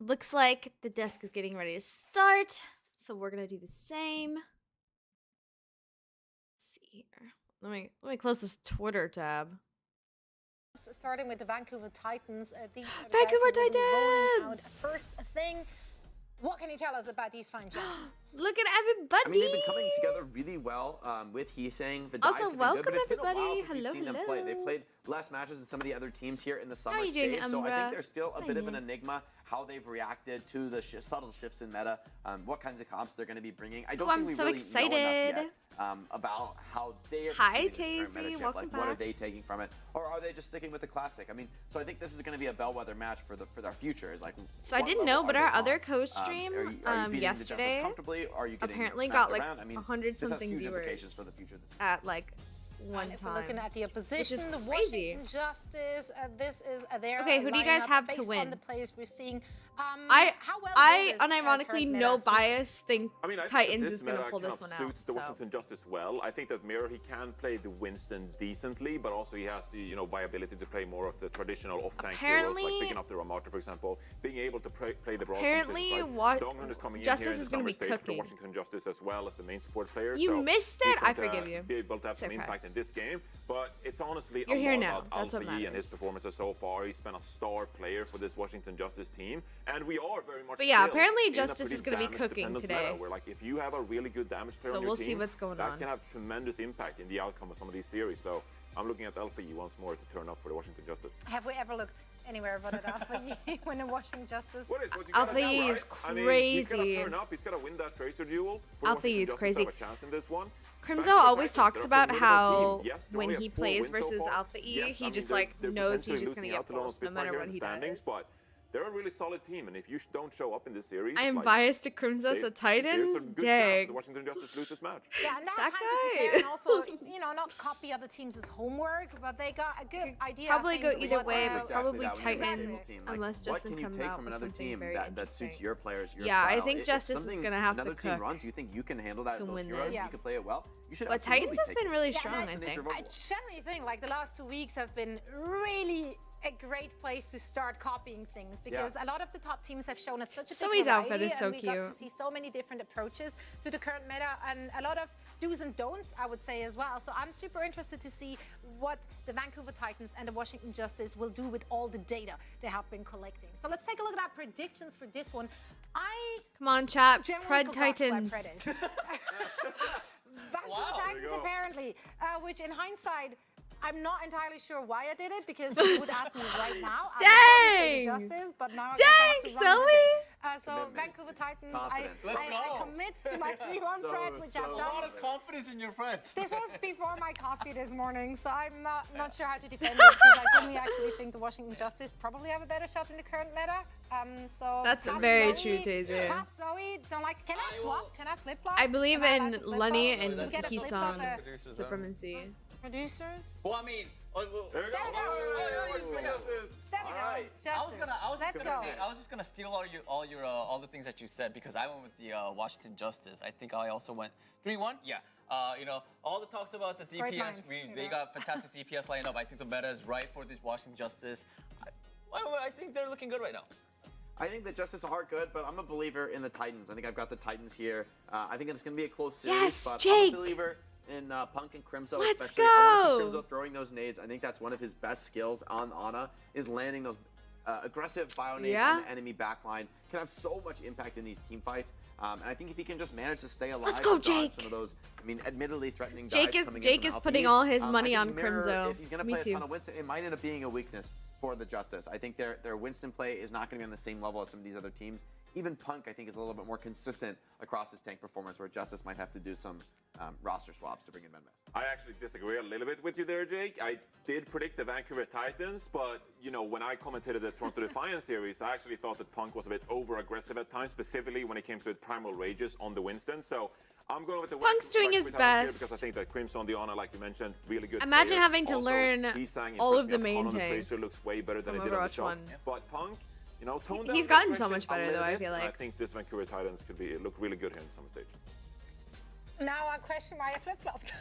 Looks like the desk is getting ready to start, so we're gonna do the same. Let's see here. Let me close this Twitter tab. Starting with the Vancouver Titans. These are the Vancouver guys who will be rolling out Titans! first thing. What can you tell us about these fine gentlemen? Look at everybody! I mean, they've been coming together really well with Heesang. The dives Also, have been welcome good, but it's been a while everybody. since we've Hello, seen them play. They played less matches than some of the other teams here in the summer are you doing, stage, so I Umbra? think there's still a bit of an Hi. enigma how they've reacted to the subtle shifts in meta, what kinds of comps they're going to be bringing. I don't Oh, think I'm we so really know excited. enough yet about how they are Hi, perceiving this current Tazy. meta shift. Welcome Like, what are back. they taking from it, or are they just sticking with the classic? I mean, so I think this is going to be a bellwether match for our future. Is like, So I what didn't level know, but are our they other on? co-stream Are you beating the Justice yesterday comfortably? Are you getting apparently smacked got like around? I mean, 100 this has something huge implications viewers for the future of this. at like one If we're looking time. at the opposition, the crazy. Washington Justice. This is their Okay, who do you guys lineup have to based win? on the players we're seeing. I how well I will this, unironically current no meta suit- bias think I mean, I think Titans that is gonna meta pull kind this of one out. suits the So. Washington Justice well. I think that Mirror, he can play the Winston decently, but also he has the viability to play more of the traditional off-tank heroes, Apparently- like picking up the Ramata, for example, being able to play the broad Apparently, compositions, what- right? Donghun is coming Justice in here in is the gonna summer be stage for the cooking. Washington Justice as well as the main support player. You so missed he's it? I going to forgive you. Be able to have It's some okay. impact in this game, but it's honestly You're a here lot now. about That's what Alpha E and his matters. performances so far. He's been a star player for this Washington Justice team, and we are very much. But yeah, still apparently in a Justice pretty is gonna be damage-dependent cooking today. meta, where like if you have a really good damage player So on your we'll team, see what's going that on. can have tremendous impact in the outcome of some of these series. So I'm looking at Alpha E once more to turn up for the Washington Justice. Have we ever looked anywhere but at Alpha E when the Washington Justice? What is what you Alpha gotta do, E right? is I mean, he's crazy. gotta turn up. He's gotta win that Tracer duel. For Alpha E Washington is Justice to crazy. have a chance in this one. Crimzo Vancouver always Titans, talks they're a about formidable how team. Yes, they when only he have 4 plays wins so versus far. Alpha E, Yes, he I mean, just they're- like they're knows he's potentially just gonna losing get out to Lone pulsed no Spitfire matter here what in he the standings, does. but they're a really solid team, and if you don't show up in this series, I am like, biased to Crimzo, so there's a Titans? good chance the Dang. Washington Justice lose this match. Yeah, and they That have time to guy. prepare and also, not copy other teams' homework, but they got a good idea. I Probably think, go either what, way, uh, but probably that when you're a Titans, single team. Like, unless what Justin can you comes take out from with another something team very that interesting. suits your players, your Yeah, I style? think If Justice is something gonna have to another team cook runs, you think you can handle that to in those win heroes, this. you can play it well, you should But absolutely Titans has take been it. really Yeah, strong, that's I the think. I generally think like the last 2 weeks have been really a great place to start copying things because a lot of the top teams have shown us such a Zoe's big outfit variety, is so and we got to cute. see so many different approaches to the current meta and a lot of do's and don'ts, I would say as well. So I'm super interested to see what the Vancouver Titans and the Washington Justice will do with all the data they have been collecting. So let's take a look at our predictions for this one. I Come on, chat. generally Pred forgot who I Titans. predicted. Vancouver Titans, apparently, which in hindsight, I'm not entirely sure why I did it because if you would ask me right now, I would probably say Dang! Justice, but now I guess I have Dang, to run with Zoe! it. So Commitment. Vancouver Titans, Confidence. I commit to my 3-1 Pred, which I've A lot done. of confidence in your friends. This was before my coffee this morning, so I'm not sure how to defend it because I genuinely actually think the Washington Justice probably have a better shot in the current meta. So That's past very Zoe, true, Taser. Past Zoe, don't like. Can I swap? Can I flip flop? I believe Am I allowed in to flip Lenny flop? and We get a flip flop, Keysong supremacy. producers. Well, I mean, There we go. There we go. Look at this. There we go. Alright. Justice. I was just gonna steal all the things that you said because I went with the Washington Justice. I think I also went 3-1. Yeah. All the talks about the Great DPS, minds, they got fantastic DPS lineup. I think the meta is right for this Washington Justice. I think they're looking good right now. I think the Justice are good, but I'm a believer in the Titans. I think I've got the Titans here. I think it's going to be a close series, Yes, but Jake! I'm a believer in Punk and Crimzo, Let's especially. I want to go! see Crimzo throwing those nades. I think that's one of his best skills on Ana, is landing those aggressive bio nades Yeah. on the enemy backline. Can have so much impact in these team fights. And I think if he can just manage to stay alive, Let's go, and dodge Jake! some of those, admittedly threatening Jake dives is- coming in Jake from is Alpha putting E. all his I money think on Mirror, Crimzo. If he's going to Me play too. a ton of Winston, it might end up being a weakness for the Justice. I think their Winston play is not going to be on the same level as some of these other teams. Even Punk, I think, is a little bit more consistent across his tank performance, where Justice might have to do some roster swaps to bring in Mendes. I actually disagree a little bit with you there, Jake. I did predict the Vancouver Titans, but when I commentated the Toronto Defiance series, I actually thought that Punk was a bit over-aggressive at times, specifically when it came to Primal Rages on the Winston. So I'm going with the Punk's doing his Vancouver Titans best. here because I think that Crimson Diana, like you mentioned, really good. Imagine players. having to Also, learn Heesang all of impressed me the a ton main on the Tracer, tanks looks way better than from he did on the Overwatch shop. 1. But Punk, toned down He's the gotten so aggression much a better, though, little I bit, feel and like. I think this Vancouver Titans could look really good here in the summer stage. Now I question why I flip flopped.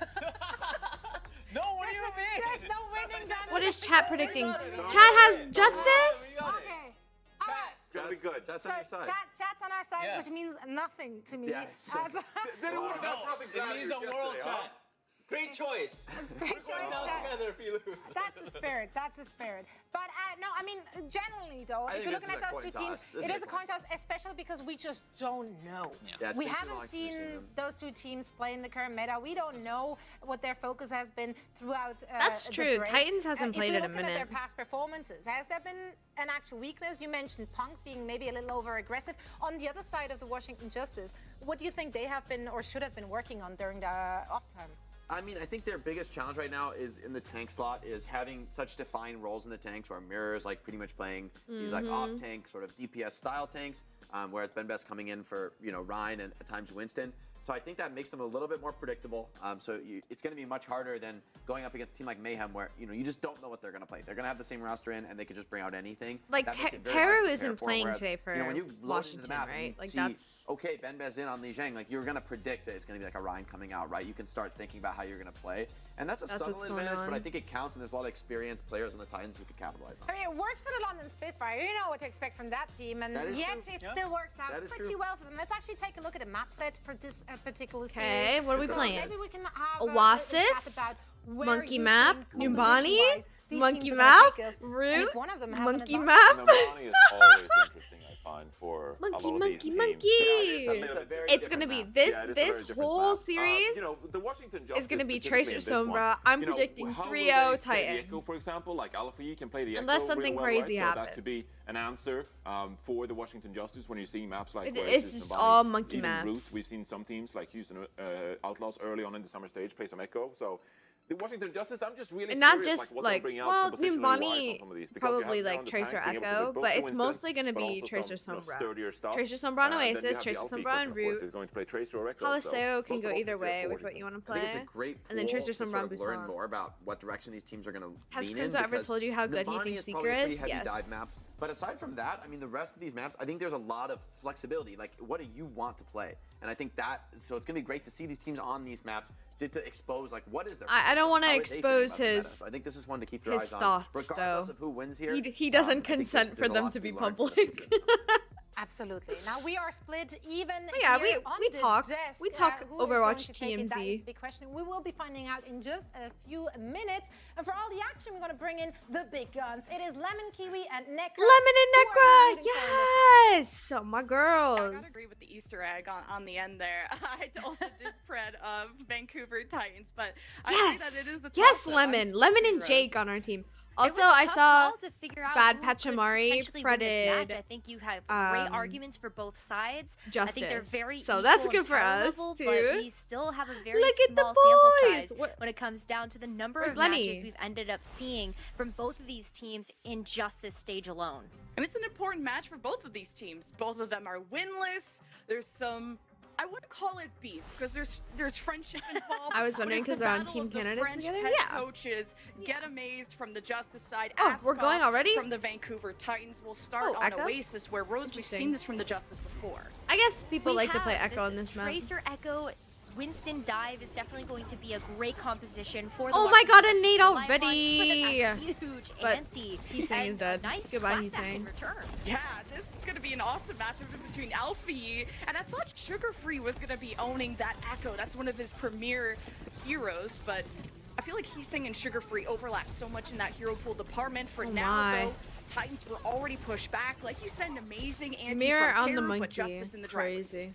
No, what do you mean? There's no winning done. What is chat predicting? Chat has Justice? Okay. All right. It's gonna be good. That's So on your side. chat's on our side, Yeah. which means nothing to me. Yes. Then it would have No, got nothing it means the world, chat. Great choice. Great We're going choice, down chat. together if you lose. That's the spirit. That's the spirit. But no, I mean, generally though, I if you're think looking this at is a those two coin teams, toss. This it is is a a coin coin toss, especially because we just don't know. Yeah, it's We been too long haven't since we've seen them. those two teams play in the current meta. We don't know what their focus has been throughout. That's the true. break. Titans hasn't played if in you're a looking at their minute. past performances, has there been an actual weakness? You mentioned Punk being maybe a little over aggressive. On the other side of the Washington Justice, what do you think they have been or should have been working on during the off time? I mean, I think their biggest challenge right now is in the tank slot, is having such defined roles in the tanks where Mirror is like pretty much playing these like off-tank sort of DPS style tanks, whereas Benbest coming in for, you know, Ryan and at times Winston. So I think that makes them a little bit more predictable. It's going to be much harder than going up against a team like Mayhem where, you know, you just don't know what they're going to play. They're going to have the same roster in and they could just bring out anything. Like, That makes it very hard Teru to prepare isn't for, playing whereas, today for you know, when you load into Washington, the map and right? you Like, see, that's... okay, Benbest in on Li Zhang, like you're going to predict that it's going to be like a Ryan coming out, right? You can start thinking about how you're going to play. And that's a That's subtle what's going advantage, but on. I think it counts, and there's a lot of experienced players on the Titans who could capitalize on I it. mean, it works for the London Spitfire. You know what to expect from that team, and That is yet true. it Yeah. still works out That is pretty true. well for them. Let's actually take a look at the map set for this particular series. Okay, what are we So playing? Maybe we can have Oasis? a chat about where Monkey you Map? think Numbani? composition-wise these Monkey teams are Map? gonna take us, and Root? if one of them has an Monkey advantage. Map? Namani is always interesting, I find, for a lot of Monkey, these teams. monkey. It's a very It's gonna different be map. this Yeah, it is a very this different whole map. series You know, the Washington Justice is gonna be specifically Tracer in this one, Sombra. I'm you know, predicting how will 3-0 they play the Titans. Echo, for example, like Alpha E can play the Unless Echo something really well, crazy right? So that happens. could be an answer for the Washington Justice when you see maps like It's Oasis, just Nambani, all monkey even maps. Root. We've seen some teams like Houston Outlaws early on in the summer stage play some Echo. So the Washington Justice, I'm just really And not curious, just what they'll like, bring out well, compositionally wise on Numbani some of these, because you have probably down like the Tracer tank, being able to Echo, put both but the it's Winston, mostly gonna but be also Tracer some, Sombra. sturdier stuff. Tracer Sombra on Then you Oasis, have the Tracer Alfie Sombra question, on of course, Root. is going to play Tracer or Echo. Caliseo so can both go options either are way with afforded. what you want to I think play. it's a great pool And then Tracer to sort Sombra of on learn Busan. more about what direction these teams are going to Has lean in. Crimzo ever because told you how good he Numbani thinks is Seeker probably a pretty is? heavy Yes. dive map. But aside from that, I mean, the rest of these maps, I think there's a lot of flexibility. Like, what do you want to play? And I think that, so it's going to be great to see these teams on these maps to expose, like, what is their I don't want to how are they thinking expose about the meta? his So I think this is one to keep your his eyes on, thoughts, regardless though. of who wins here. He I doesn't think there's consent for a them lot to be learned from the public. future. Absolutely. Now we are split even. Yeah, here we on the talk. desk. We talk Who is going Overwatch to take it? That is TMZ. the big question. We will be finding out in just a few minutes. And for all the action, we're going to bring in the big guns. It is Lemon, Kiwi, and Necra. Lemon and Who are you Necra, rooting for in this yes, oh, my I girls. gotta agree with the Easter egg on the end there. I also did pred of Vancouver Titans, but I agree that it Yes, is a yes, toss-up. Lemon, I'm Lemon and heroes. Jake on our team. It was Also, a I tough saw call to figure out Bad who could Pachamari potentially win this match. fretted, I think you have great um, arguments for both sides. I think they're Justice. very So equal that's in good for power us, level, too. But we still have a very Look at the small sample boys. size What- when it comes down to the number Where's of Lenny? matches we've ended up seeing from both of these teams in just this stage alone. And it's an important match for both of these teams. Both of them are winless. There's some, I wouldn't call it beef because there's friendship involved. I was but wondering it's the 'cause they're on battle Team of the Canada French together? head Yeah. Coaches get amazed from the Justice side. Oh, we're Askov going already? From the Vancouver Titans, we'll start Oh, on Echo? Oasis, where Rose, we've Interesting. seen this from the Justice before. I guess people We like to play have Echo on this map. Tracer Echo. Winston Dive is definitely going to be a great composition for the Oh my Washington god, a Justice nade to rely on, already! but that's a huge But ante. he's saying he's and a dead. Nice Goodbye, clapback he's saying. in return. Yeah, this is going to be an awesome matchup between Alfie, and I thought Sugar Free was going to be owning that Echo. That's one of his premier heroes, but I feel like Heesing and Sugar Free overlap so much in that hero pool department. For Oh now, my. though, Titans were already pushed back. Like you said, an amazing anti Mirror from on the Teru, monkey. but Justice in the driver's seat. Crazy.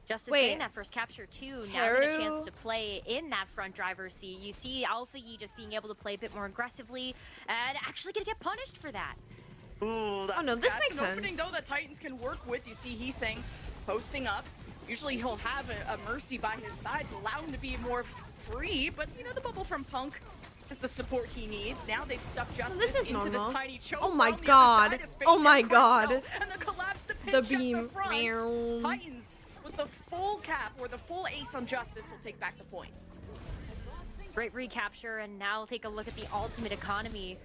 Justice Wait, getting that first capture too. Now get a Teru? chance to play in that front driver's seat. You see Alpha Yi just being able to play a bit more aggressively and actually gonna get punished for that. Ooh, Oh, no, this that's makes an opening, sense. though, that Titans can work with. You see Heesing posting up. Usually he'll have a Mercy by his side to allow him to be more free, but you know, the bubble from Punk is the support he needs. Now they've stuck Justice this is into normal. this tiny choke. Oh my on the other god. side is Oh facing my Cartel, god. And the collapse, the pinch The up beam. front. Meow. Titans with the full cap or the full ace on Justice will take back the point. Great recapture, and now take a look at the ultimate economy.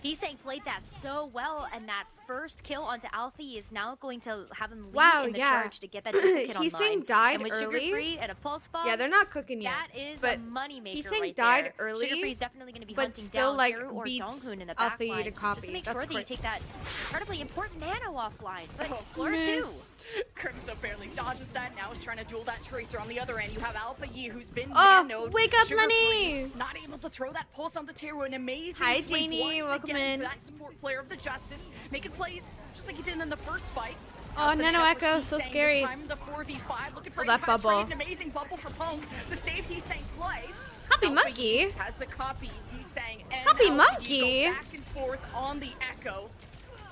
He's saying played that so well, and that first kill onto Alfie is now going to have him lead Wow, in the yeah. charge to get that duplicate He's online. saying died and with early. Sugar Free and a pulse bomb, Yeah, they're not cooking yet. that is but a moneymaker he's saying right died there. early, Sugar Free's definitely going to be but hunting still down like Hero or beats Donghoon in the Alfie backline to copy. just to make That's sure that you great. take that incredibly important nano offline. But Oh, Flora too. Missed. Crimson barely dodges that. Now he's trying to duel that Tracer. On the other end, you have Alpha Yi, who's been Oh, nanoed. wake up, Sugar Lenny! Free, not able to throw that pulse on the Taro. An amazing Hi, sweep Janie, once welcome again in. for that support player of the Justice, making plays just like he did in the first fight. Oh, Nano Echo, so This scary. time in the 4v5, looking for Oh, that impact bubble. trades. Amazing bubble for Punk. The save he's saying play. Copy Alpha monkey. Yi has the copy. He's saying and Copy Alpha Yi monkey. go back and forth on the Echo.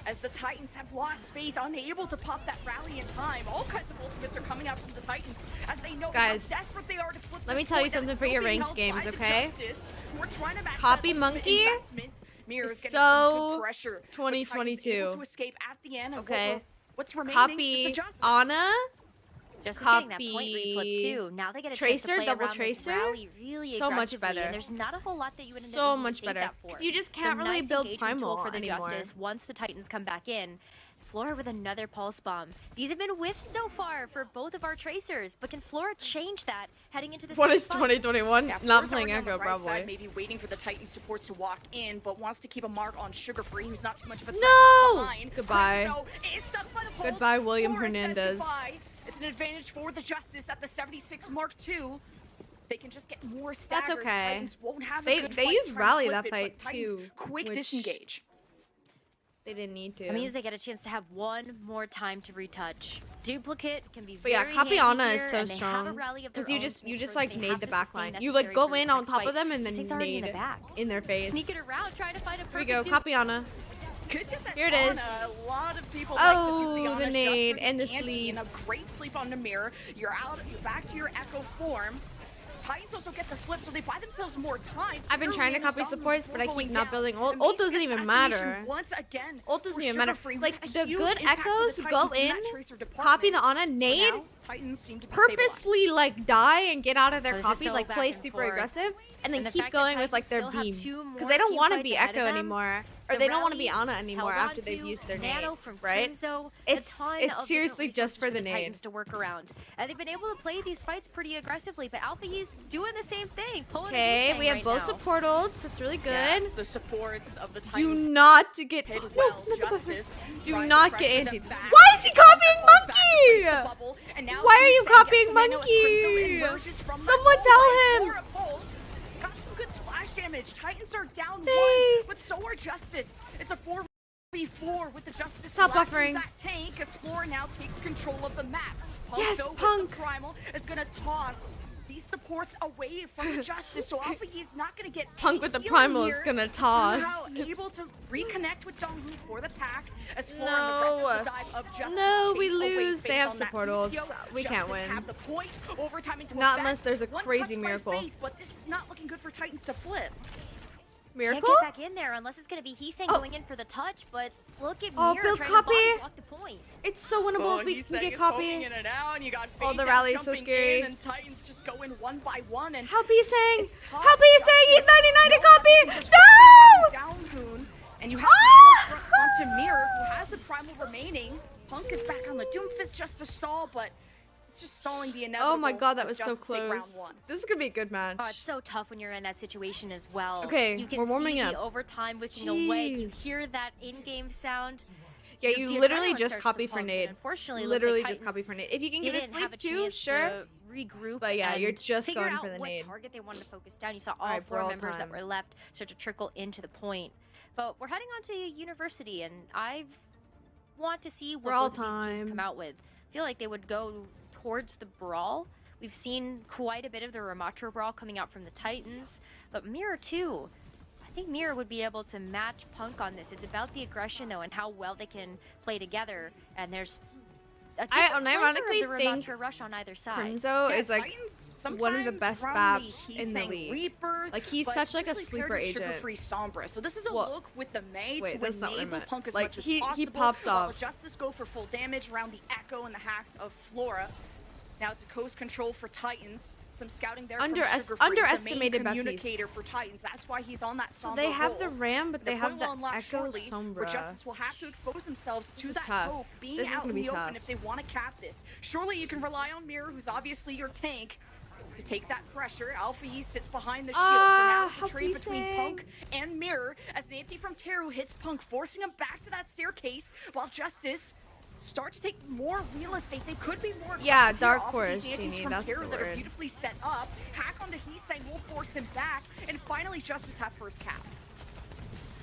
As the Titans have lost faith, unable to pop that rally in time. All kinds of ultimates are coming out from the Titans as they know Guys, how desperate they are to flip let me this tell you point, and something it's for still your being ranked held games, by the okay? Justice, who are trying to match Copy that ultimate monkey investment. Mir is is getting so some good pressure. The Titans 2022. able to escape at the end, and Okay. what's remaining is the Copy Justice. Anna. Just getting that Copy point reflip too. Now they get a chance Tracer, to play double around this Tracer. rally really So much aggressively, better. and there's not a whole lot that you would end So up needing to much save better. that for. 'Cause you just It's a can't really nice build engagement tool Primal for the anymore. Justice once the Titans come back in. Flora with another pulse bomb. These have been whiffs so far for both of our Tracers, but can Flora change that heading into the What sixth is fight? 2021? Yeah, Not Flora's playing already on the Echo, right probably. side, maybe waiting for the Titan supports to walk in, but wants to keep a mark on Sugar Free, who's not too much of a threat No! behind. Goodbye. Crimzo is stuck by the pulse. Goodbye, William Flora says Hernandez. goodbye. It's an advantage for the Justice at the 76 Mark II. They can just get more staggers. That's okay. Titans won't have a They good they fight used trying to rally flip that it, but fight Titans too. Quick which disengage. They didn't need to. That means they get a chance to have one more time to retouch. Duplicate can be But yeah, very handy Capiana here, is so and they have a strong rally of their because you own just to make sure like they nade have the the back sustain line. You like necessary go for in this on next top fight. of them and This then thing's already in nade the back. in their face. Sneak it around, trying to find a Here we perfect go, Capiana. Could get that Here it on is. A lot of people Oh, like to do the Honor nade just for and the ante, sleep. And a great sleep on the mirror. You're back to your Echo form. Titans also get the flip, so they buy themselves more time. I've been trying to Early in copy the song supports, but I before keep going not down. building ult. The Ult main doesn't even assassination matter. Once again, Ult doesn't for even matter. Sugar-Free, Like with the a huge good impact for the echoes Titans go in in, that Tracer copy the department. Ana, So nade, now, Titans seem to be stabilized. purposefully like die and get out of their Oh, this is copy, so like back play and super forth. aggressive, and then And the keep fact that going with like Titans their still have beam. 2 more Because they don't team want to fights be ahead Echo of them. anymore. Or The they don't want to rally be Ana anymore held after on they've to used their Nano nade, from right? Crimzo, It's- a ton it's of seriously different just for resources the Titans nade. to work around, and they've been able to play these fights pretty aggressively. But Alpha Yi's doing the same thing. Pulling a Okay, Gisang we have right both now. support ults. That's really Yeah, good. the supports of the Do Titans not to get hit no, well. not the button. Justice Do trying to not get pressure anti. them back. Why is he copying Falls back and Monkey? plays the bubble, and now Why are he's you saying copying yes, Nano as Crimzo Monkey? emerges from that Someone hole tell with him. Flora pulls. Got some good splash damage. Titans are down They- one, but so are Justice. It's a 4v4 with the Justice Stop lacking buffering. that tank as Flora now takes control of the map. Yes, though, with Punk. the Primal is gonna toss these supports away from the Justice, so Alpha Yi is not gonna get Punk any with the healing Primal is here. gonna toss. Somehow able to reconnect with Donghoon for the pack as Flora No. and the dive of Justice No, we chase away lose. faith They have on that support PTO. ults. We can't Justice win. have the point. Overtime into Not back. unless there's a One crazy touch by miracle. Faith, but this is not looking good for Titans to flip. Miracle? Can't get back in there unless it's going to be Heesang Oh. going in for the touch, but look at Oh, Mir build trying copy. to body block the point. It's so winnable if we can get copy. In and out, and you got Oh, Faith the out rally is so jumping scary. in, and Titans just go in one by one. And Help Heesang! It's tough. Help Heesang! He's 99 to No copy! one can just No! Downhoon, and you have Ah! Nano front onto Mir, who has the Primal remaining. Punk is back on the Doomfist just to stall, but it's just stalling the inevitable. Oh my god, that as was so Justice take round close. one. This is gonna be a good match. Oh, it's so tough when you're in that situation as well. Okay, you can we're warming see up. the overtime wicking away. You Jeez. hear that in-game sound. Yeah, The you adrenaline literally just starts to copy for pump, and nade. Unfortunately, Literally the just copy Titans for nade. If you can get a didn't have sleep too, chance sure. to regroup. But yeah, you're and just figure going out for the what nade. target they wanted to focus down. You saw all Alright, we're 4 all members that time. were left start to trickle into the point. But we're heading on to university, and I want to see what We're all both of these teams time. come out with. I feel like they would go towards the brawl. We've seen quite a bit of the Ramatra brawl coming out from the Titans, but Mirror too. I think Mirror would be able to match Punk on this. It's about the aggression though and how well they can play together. And there's a I different flavor unironically of the think Ramatra rush on either side. Crimzo Yeah, is like Titans one of the sometimes best run BAPs the in the Heesang league. Reaper, Like, he's but such, like, a usually sleeper paired with agent. Sugar-free Sombra. So this is a Well, look with the May wait, to that's not what I enable meant. Punk as Like, much as he possible. pops while off. the Justice go for full damage around the Echo and the hacks of Flora. Now it's a coast control for Titans. Some scouting there Underestimated from Baptiste. the main communicator for Titans. That's why he's on that So Sombra they have role. the Ram, but they have the point will unlock Echo shortly, where Sombra. Justice will have to expose themselves This to is that tough. poke being This is out gonna in be the tough. open if they want to cap this. Surely you can rely on Mirror, who's obviously your tank, to take that pressure. Alpha E sits behind the shield for now. It's a trade between Punk and Mirror as the empty from Teru hits Punk, forcing him back to that staircase, while Justice start to take more real estate. They could be more Yeah, aggressive Dark here off Horse, of these antis Genie, from that's Teru the that are word. beautifully set up. Hack onto Heesang will force him back, and finally Justice have first cap.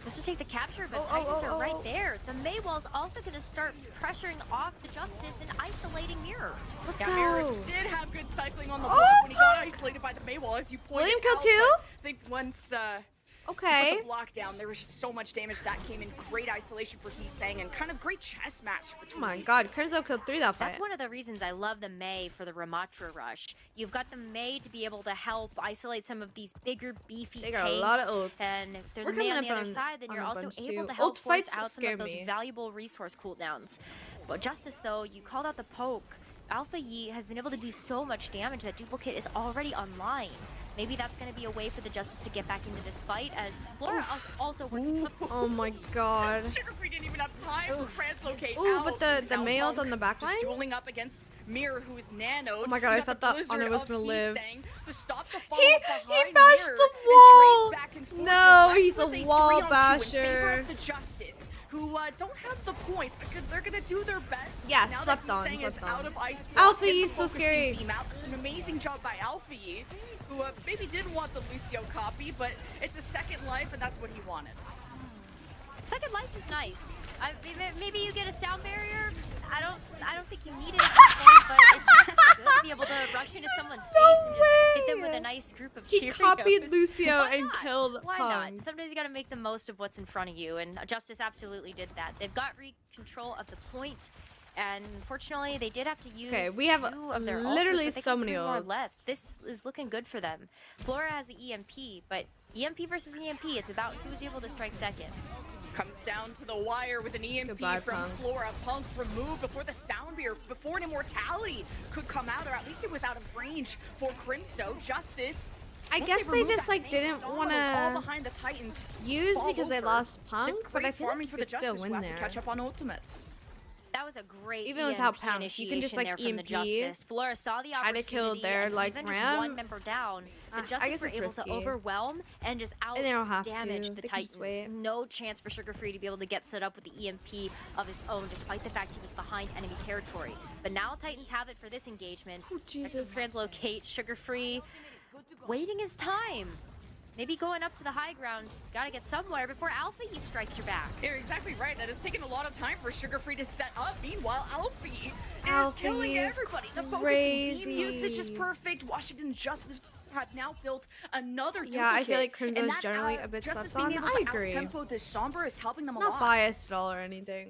Just to take the capture, but Oh, Titans oh, are right oh. there. The Maywall's also going to start pressuring off the Justice and isolating Mirror. Let's Yeah, Mirror go. did have good cycling on the Oh, board when he got Punk! isolated by the Maywall, as you pointed William killed out. two? But I think once he Okay. put the block down, there was just so much damage that came in. Great isolation for Heesang and kind of great chess match Oh between my these god, Krenzo killed 3 that fight. That's one of the reasons I love the Mei for the Ramatra rush. You've got the Mei to be able to help isolate some of these bigger, beefy They tanks. got a lot of ults. And if there's We're a Mei coming on the up other on- side, then on you're a also bunch, able too. to help Ult force fights out some scare of those me. valuable resource cooldowns. But Justice, though, you called out the poke. Alpha Yi has been able to do so much damage that Duplicate is already online. Maybe that's going to be a way for the Justice to get back into this fight, as Flora also working up. Oh my god. Sugar Free didn't even have time to translocate Ooh, out. but the Now May ult Punk on the back line? just dueling up against Mirror, who is nanoed. Oh my god, I You got thought the that blizzard Honor was of gonna live. Heesang to stop the He follow-up behind bashed Mirror the and wall. trades back and forth. No, You're left he's a with wall 3-on-2 in favor basher. of the Justice, who don't have the point because they're gonna do their best. Yeah, now slept that on, Heesang slept is on. out of ice Alpha block, Yi gets is the so focusing scary. beam out. It's an amazing job by Alpha Yi, who maybe didn't want the Lucio copy, but it's a second life, and that's what he wanted. Second Life is nice. Maybe you get a sound barrier. I don't think you need it at this point, but it's just good to be able to rush into someone's face and just hit them with a nice group of He Cheerios. copied Lucio Why and not? killed Why Punk. not? Sometimes you gotta make the most of what's in front of you, and Justice absolutely did that. They've got control of the point, and unfortunately, they did have to use Okay, we have 2 of their literally ults, but they so got many 3 more ults. left. This is looking good for them. Flora has the EMP, but EMP versus EMP, it's about who's able to strike second. Comes down to the wire with an EMP Goodbye, from Punk. Flora. Punk removed before the sound beer, before an immortality could come out, or at least it was out of range for Crimso. Justice. I once guess they removed just that like tank, didn't Domino want all to behind the Titans. use fall because they over. lost Punk, It's but I great feel like farming you for the could still Justice, who win have to there. catch up on ultimates. That was a great Even EMP without Pounce, you can just, initiation like, there from the EMP. Justice. Flora saw the Try to opportunity, kill their, and like, even just Ram. one member down, the I Justice guess were it's able to risky. overwhelm and just out And they don't have damage to. the They can just Titans. wait. No chance for Sugar Free to be able to get set up with the EMP of his own, despite the fact he was behind enemy territory. But now Titans have it for this engagement. Oh, Jesus. Translocate Sugar Free, waiting his time. Maybe going up to the high ground, gotta get somewhere before Alpha E strikes your back. You're exactly right. That has taken a lot of time for Sugar Free to set up. Meanwhile, Alfie is Alfie killing is everybody. The focusing crazy. beam usage is perfect. Washington Justice have now built another Yeah, I feel duplicate. like Crimson And is that, generally a bit Justice slept being on. able I to agree. out-tempo this Sombra is helping them a Not lot. biased at all or anything.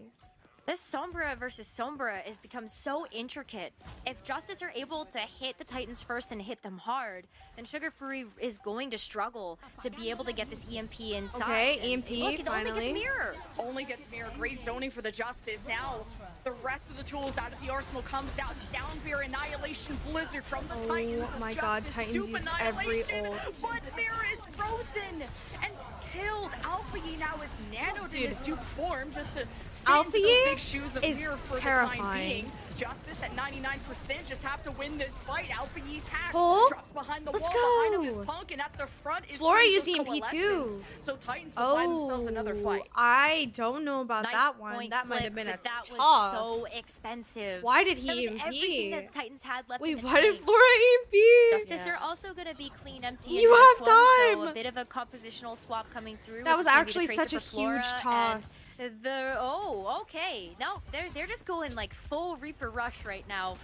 This Sombra versus Sombra has become so intricate. If Justice are able to hit the Titans first and hit them hard, then Sugar Free is going to struggle to be able to get this EMP inside. Okay, And EMP, look, it only finally. gets Mirror. Only gets Mirror. Great zoning for the Justice. Now, the rest of the tools out of the arsenal comes out. Soundbeer, Annihilation, Blizzard from the Titans. Oh my god, Justice, Titans dupe used every Annihilation, ult. But Mirror is frozen and killed. Alpha Yi now is nanoed in his dupe form just to Alpha fit into Yi those big shoes of is Mirror for the time terrifying. being. Justice at 99% just have to win this fight. Alpha Yi's hack Pull. drops behind the Let's wall. Behind him go. is Punk, and at the front is Flora Crimso's used EMP Coalescence. too. So Titans will find themselves another fight. I don't know about Nice that one. point, That might Flip, have been a but that toss. was so expensive. Why did That he was everything that EMP? the Titans had left Wait, in the why did tank. Flora EMP? Justice are also going to be clean empty in You this have one, so time. a bit of a compositional swap coming through. That is was gonna be the actually Tracer such a for Flora, huge and toss. okay. No, they're just going like full Reaper rush right now.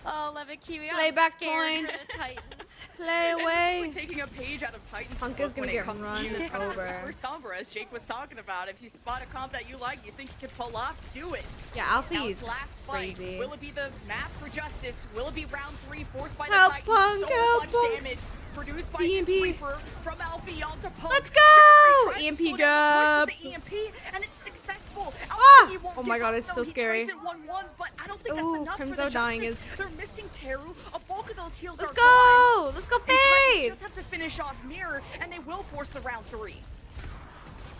Oh, Levitt Kiwi, I'm Play back scared point. for the Titans. Play away. We're taking a page out of Titan's Punk book is gonna when it get comes run to over. For Sombra, as Jake was talking about. If you spot a comp that you like, you think you can pull off, do it. Yeah, Alpha Now is it's last fight. crazy. Will it be the map for Justice? Will it be round 3 forced by the Help, Titans? Punk, So help, much Punk. damage produced by EMP. this Reaper from Alfie onto Punk. Let's Sugar Free go! tries to EMP slow down the push up. with the EMP, and it's successful. Ah! Ah! He won't Oh my give god, up, it's though. still He scary. trades it 1-1, but I don't think Ooh, that's enough for Crimzo the dying Justice. is- They're missing Teru. A bulk of those heals Let's are go! gone. Let's go, And Titans Fade! just have to finish off Mirror, and they will force the round 3.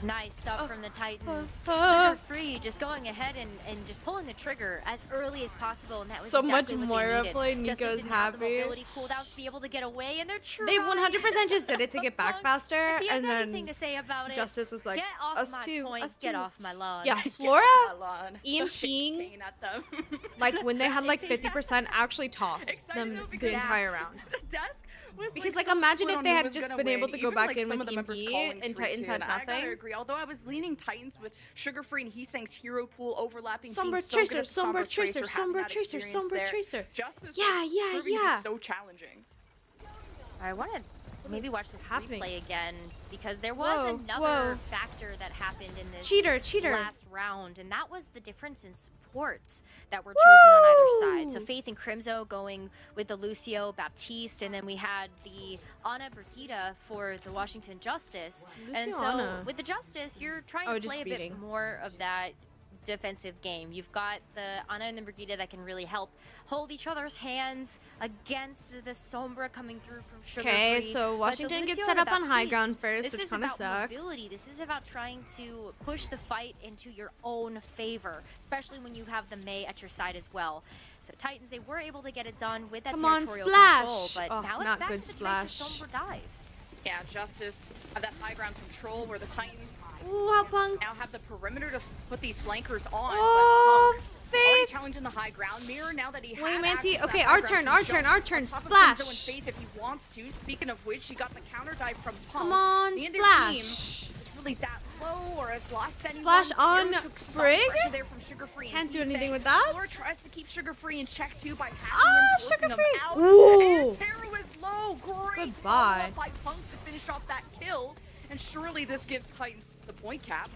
Nice stuff from the Titans. uh. Sugar Free just going ahead and just pulling the trigger as early as possible, and that was So exactly much what they Moira needed. play, Justice Nico's didn't have the happy. mobility cooldowns to be able to get away, and they're trying. They 100% just did it to get back Punk, faster, if he has and anything then to say about it, Justice was like, get off us my too, point, us get too. off my lawn. Yeah, Get Flora, off my lawn. EMPing, At them. like when they had like 50%, actually tossed Excited them though, the because entire round. The desk was Because like so imagine split if on they who had was just gonna been able win. to go Even, back like, in some with of the members EMP calling and 3-2, Titans had and I gotta nothing. agree. Although I was leaning Titans with Sugar Free and Heesang's hero pool overlapping. Sombra being so Tracer, good at Sombra Tracer, having Sombra that Tracer, experience Sombra there. Tracer. Justice Yeah, was yeah, proving to be yeah. so challenging. I want to maybe watch this happening? replay again because there was Whoa, another whoa. factor that happened in this Cheater. last round, and that was the difference in supports that were chosen on either side. So Woo! Faith and Crimzo going with the Lucio Baptiste, and then we had the Ana Brigida for the Washington Justice. And Lucio so Ana. with the Justice, you're trying Oh, to just play a bit speeding. more of that defensive game. You've got the Ana and the Brigida that can really help hold each other's hands against the Sombra coming through from Sugar Okay, Free. so But the Washington gets Lucio set and up on high Baptiste, ground first, this which is kind of about sucks. mobility. This is about trying to push the fight into your own favor, especially when you have the Mei at your side as well. So Titans, they were able to get it done with that Come on, territorial control, splash! but Oh, now it's not back good to the choice splash. of Sombra dive. Yeah, Justice have that high ground control where the Titans Ooh, how punk. now have the perimeter to put these flankers on. Oh, but Punk already Faith. challenging the high ground. Mirror now that he has William access Anti. to that Okay, high our ground turn, can our jump turn, our on turn. top of Crimzo and Splash. Faith if he wants to. Speaking of which, he got the counter dive from Punk. Come on, The Indian team splash. is really that low or has lost anyone. Splash on Teru took some Brig? pressure there from Sugar Free. and Can't do Heesang. anything with that. Flora tries to keep Sugar Free in check too by hacking Ah, him, forcing Sugar him Free. out. Ooh. And Teru is low. Great Goodbye. follow-up by Punk to finish off that kill. And surely this gives Titans the point cap.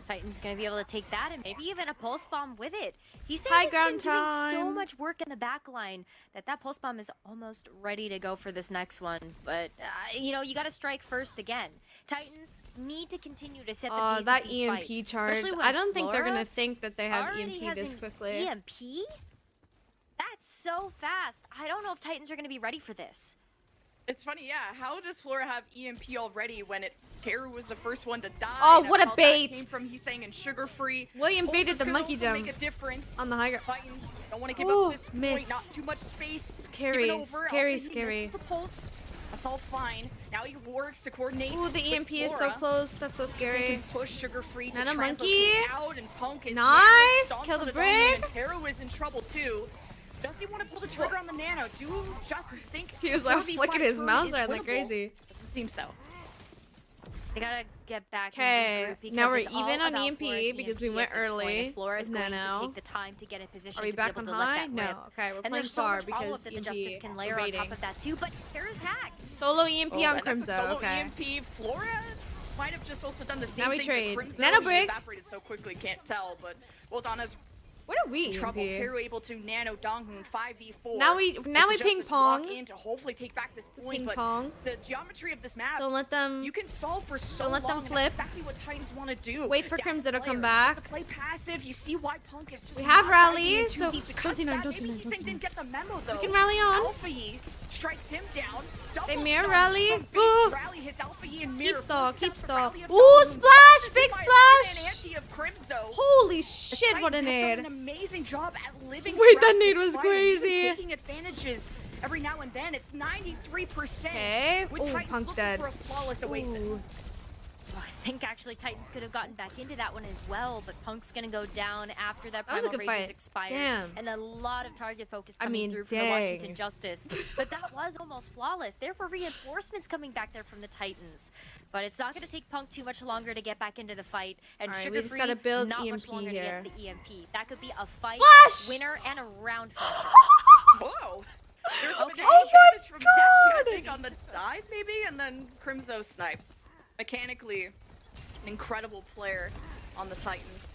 Titans gonna be able to take that and maybe even a pulse bomb with it. He said High he's been ground doing so time. much work in the back line that pulse bomb is almost ready to go for this next one. But you know, you got to strike first again. Titans need to continue to set the pace That of these EMP fights, charge. especially when I don't think they're Flora gonna think that they have already EMP has this an quickly. EMP? That's so fast. I don't know if Titans are gonna be ready for this. It's funny, yeah. How does Flora have EMP already when Teru was the first one to die? Oh, and what a how that bait. Came from Heesang and Sugar Free. William Pulses baited the could monkey also jump Make a difference. on the high ground. Titans don't want to give Ooh, up this miss. point. Not too much space. Scary, Give it over. scary, Alpha, he scary. misses the pulse. That's all fine. Now he works to coordinate. Ooh, the with EMP is so Flora. close. That's so He scary. can push Sugar Free to Nana translocate monkey. out, and Punk is Nice. near. Stomps Kill on the his own hand, Brig. and Teru is in trouble too. Does he want to pull the trigger on the Nano? Do Justice think He was like 4v5 flicking his Fury mouse is around like winnable? crazy. Doesn't seem so. They gotta get back. Okay, and regroup because now we're it's all even on about EMP Flora's because we EMP went at this point, early as Flora is with going to Nano. take the time to get in position Are we to back be able on to high? let that No. rip. Okay, we're And playing there's so far much follow-up because that the Justice EMP can layer on top evading. of that too, but Terra's hacked. Solo EMP on And that's a Crimzo. solo Okay. EMP. Flora might have just also done the same Now we thing trade. to Crimzo. Nano He Brig. evaporated so quickly, can't tell, but Wildana's What are we in trouble. EMP? Teru able to Nano Donghoon 5v4. Now we As ping Justice pong. walk in to hopefully take back this point, Ping but pong. the geometry of this map, Don't let them. you can solve for so Don't let them long, and flip. that's exactly what Titans want to do. Wait for Down Crimzo to come players. back. To play passive, you see why Punk is just We have not rally, diving in too so deep. Because don't that, don't maybe don't Heesang didn't get the memo though. We can rally on. Alpha Yi strikes him down. They Double mirror stun rally. from Big Ooh. Rally hits Alpha Yi and mirror. Keep stall, Forces keep out the stall. rally of Ooh, Donghoon. splash, This is big by a splash. one-man ante of Crimzo. Holy shit! What a Titans have done nade. an amazing job at living. Wait, that throughout nade this was fight and even crazy. Taking advantages every now and then. It's 93%. Okay. With Oh, Titans Punk looking dead. for a flawless oasis. Ooh. Oh, I think actually Titans could have gotten back into that one as well, but Punk's gonna go down after that That was a Primal good Rage fight. has expired. Damn. And a lot of target focus I coming mean, through from the dang. Washington Justice. But that was almost flawless. There were reinforcements coming back there from the Titans. But it's not gonna take Punk too much longer to get back into the fight. And All right, we Sugar just Free, gotta build not much EMP longer to get here. to the EMP. That could be a fight Splash! winner and a round finisher. Whoa. There's some Okay. additional Oh my damage from that too, I God! think on the dive maybe, and then Crimzo snipes. Mechanically, an incredible player on the Titans.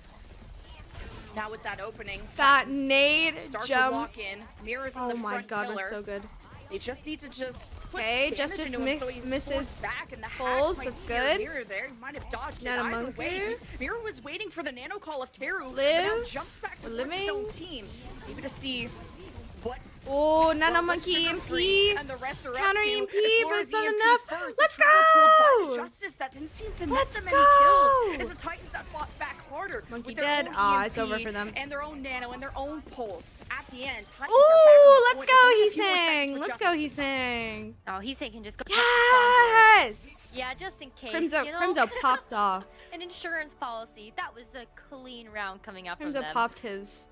Now with that opening, That Titans nade start to jump. walk in. Mirrors in Oh the my front god, pillar. we're so good. They just need to just put Okay, damage Justice into him so he misses falls back, and the pulls, hack that's might be good. Mirror there. He might have dodged it Nano either Monkey. way. Mirror was waiting for the nano call of Teru, but Live. now jumps back to Living. his own team. Maybe to see what Oh, Nano well, Monkey Sugar EMP. Free and the rest are Counter up to. EMP, As but far it's as not EMP enough. first, Let's the trigger pulled by go! Justice that didn't seem to Let's net them any go! kills. As the Titans that fought back harder Monkey with their dead. own Ah, it's EMP over for them. and their own nano and their own pulse. At the end, Titans Ooh, are let's back on the point. go, There's only a few more seconds Heesang. for Let's Justice. go, Heesang. Oh, Heesang can just go check the spawn doors. Yes! Yeah, just in case, Crimzo, you know? Crimzo popped off. An insurance policy. That was a clean round coming out from Crimzo them. popped his.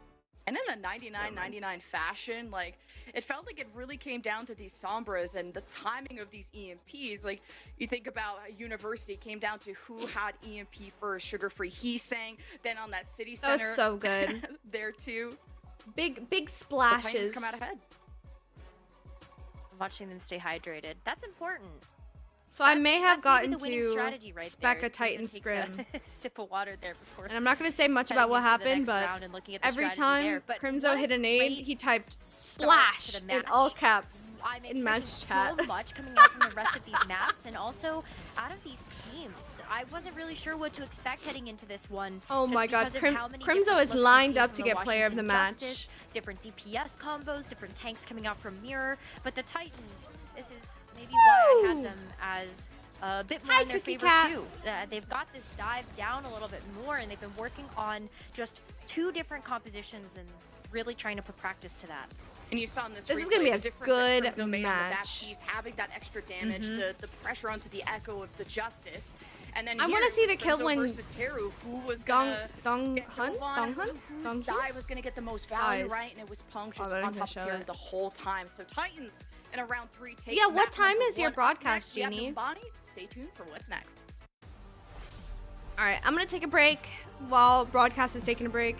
And in a 99-99 fashion, like, it felt like it really came down to these Sombras and the timing of these EMPs. Like, you think about University, it came down to who had EMP first, Sugar Free. He sang, then on that City That Center. was so good. there too. Big The Titans splashes. come out ahead. Watching them stay hydrated. That's important. So I may have That's maybe gotten the winning to strategy right spec there, a is Crimzo Titan takes scrim. a sip of water there before. And I'm not going to say much heading about what into the happened, next but round and looking at the every strategy time there. But Crimzo what hit a a nade, great he typed start splash to the in match. all caps I'm in expecting match so chat. much coming out from the rest of these maps, and also out of these teams. I wasn't really sure what to expect heading into this one. Oh just my god, because of how many Crimzo different is looks we've lined seen up from to the get player of the Washington match. Justice, different DPS combos, different tanks coming out from Mirror, but the Titans, this is maybe why I had them as a bit more Hi, in their Cookie favor Cat. too. They've got this dive down a little bit more, and they've been working on just 2 different compositions and really trying to put practice to that. And you saw in this This is replay gonna be the a difference good that Crimzo made on the back match. piece, having that extra damage, the pressure onto the echo of the Justice. And then I here wanna it see was the kill Crimzo when versus Teru, who was Dong gonna Dong get Hun? dove on, Dong Hun? whose Dong die Hun? was gonna get the most value, Guys. right? And it was Punk Oh, just they're on gonna top of show Teru it. the whole time. So Titans in a round 3 take Yeah, what map time number is your 1 up broadcast, next. We have Jeannie? Numbani. Stay tuned for what's next. Alright, I'm going to take a break while broadcast is taking a break.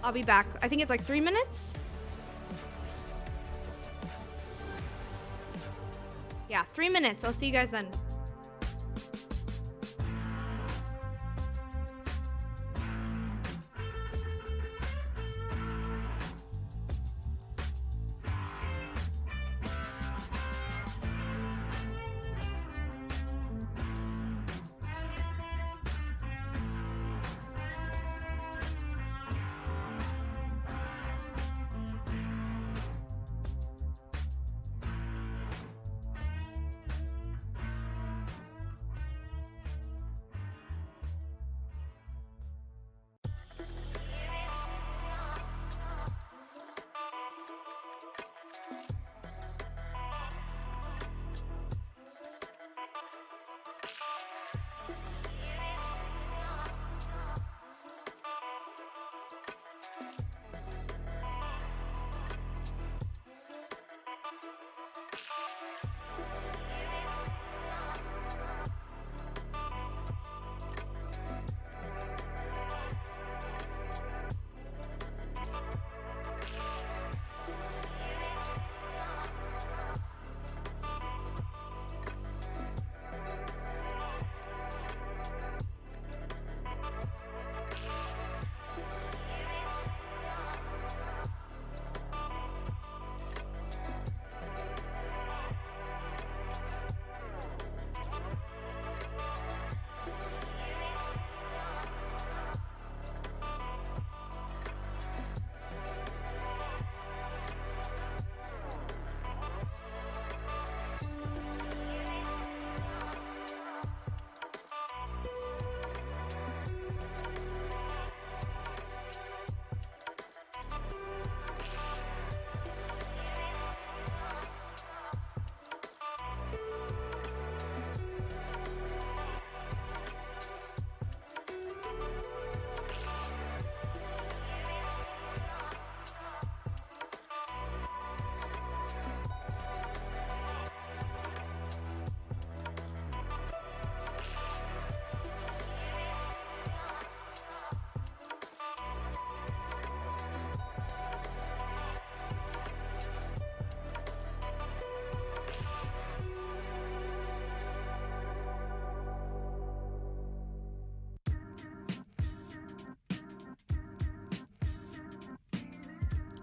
I'll be back. I think it's like 3 minutes. Yeah, 3 minutes. I'll see you guys then.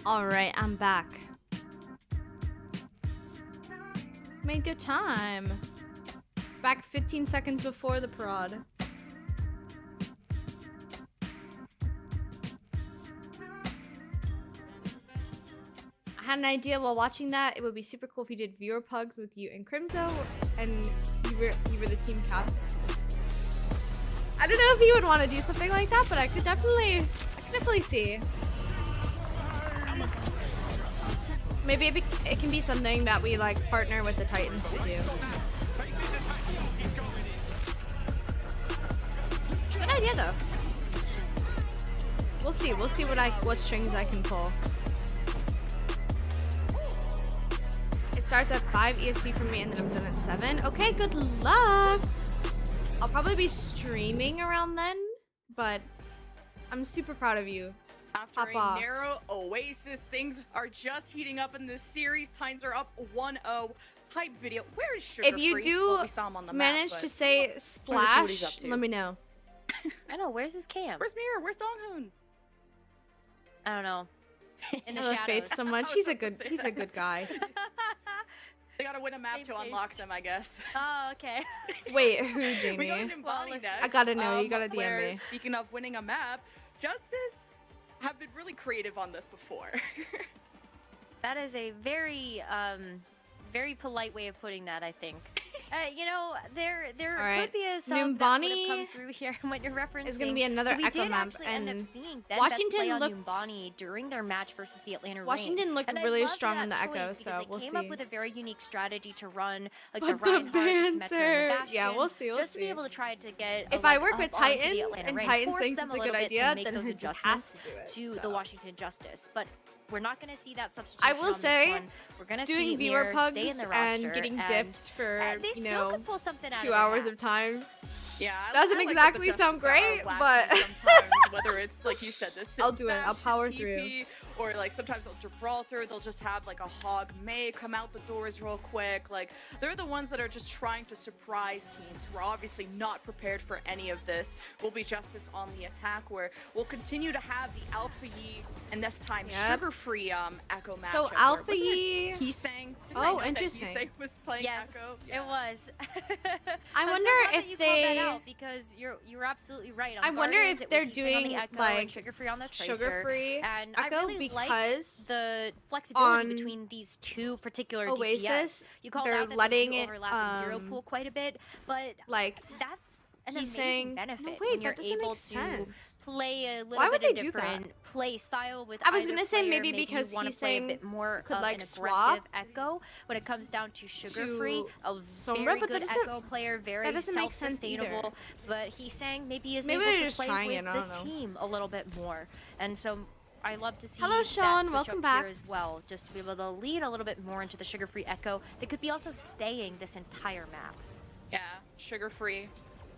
All right, I'm back. Made good time. Back 15 seconds before the prod. I had an idea while watching that. It would be super cool if you did viewer pugs with you and Crimzo, and you were the team cap. I don't know if you would want to do something like that, but I could definitely see. Maybe it can be something that we like partner with the Titans to do. Good idea though. We'll see what strings I can pull. It starts at 5 EST for me and then I'm done at 7. Okay, good luck. I'll probably be streaming around then, but I'm super proud of you. After a narrow oasis, things are just heating up in this series. Titans are up 1-0. Hype video. Where is Sugar If you Free? do Well, we saw him on the manage map, to but say what splash, he's up to. let me know. I know. Where's his cam? Where's Mirror? Where's Donghoon? I don't know. In the I love shadows. Faith so much. I was He's a about to say good that. guy. They gotta win a map Same to page. unlock them, I guess. Oh, okay. Wait, who, We Jamie? got Nimbani Well, listen, next. I gotta know, you gotta DM where, me. Speaking of winning a map, Justice have been really creative on this before. That is a very, very polite way of putting that, I think. You know, there All right. could be a song that would have Numbani come through here when you're referencing. is gonna be another so we Echo did map, actually end up and seeing Ben Washington play on looked- Numbani during their match versus the Atlanta Reign. Washington looked And I really loved strong that in the choice Echo, because so they we'll came see. up with a very unique strategy to run like But the the Reinhardt, Symmetra, and banter. the Bastion. Yeah, we'll see, we'll just to be see. able to try to get. If a I leg work up with onto the Titans Atlanta and Reign, Titans force thinks them it's a little good bit idea, to make then those he just has adjustments to do it, to so. the Washington Justice, but. We're not going to see that substitution. I will on say, this one. We're going to doing see viewer Mir pugs stay in the and roster, getting and dipped for, they you still know, could pull something out 2 of the hours hat. of time. Yeah, Doesn't I like exactly that the sound Justice great, are but- wacky sometimes, whether it's like you said, the I'll do it. I'll Bash power and through. TP, or like sometimes they'll Gibraltar, they'll just have like a Hog May come out the doors real quick. Like they're the ones that are just trying to surprise teams who are obviously not prepared for any of this. Will be Justice on the attack, where we'll continue to have the Alpha Yi and this time Yep. sugar-free Echo matchup. So where- Alpha wasn't it Yi- Heesang? Oh, interesting. Heesang was playing Yes, Echo. it was. I I'm wonder so glad if that you called that they- out because you're absolutely right. On I wonder Guardians, if it they're was Heesang on the doing, Echo like, and Sugar-Free on the Tracer. Sugar-free And I Echo really like because the flexibility on between these two particular Oasis, DPS. You called they're out that letting they do it, overlap in hero pool quite a bit, but like, that's an he's amazing saying, benefit no, when wait, you're that doesn't able make to sense. play a little Why would bit of they do that? different play style with I was either gonna say player. maybe you because want to he's play a saying bit more could, of like, an swap aggressive Echo when it comes down to Sugar-Free, a Sombra, very but that good doesn't- Echo player, very doesn't make sense self-sustainable. either. But he's saying maybe is Maybe able they're to just play trying with it, I the don't know. team a little bit more, and so. I love to see Hello, that Sean. switch Welcome up back. here as well, just to be able to lead a little bit more into the Sugar-Free Echo. They could be also staying this entire map. Yeah, Sugar-Free.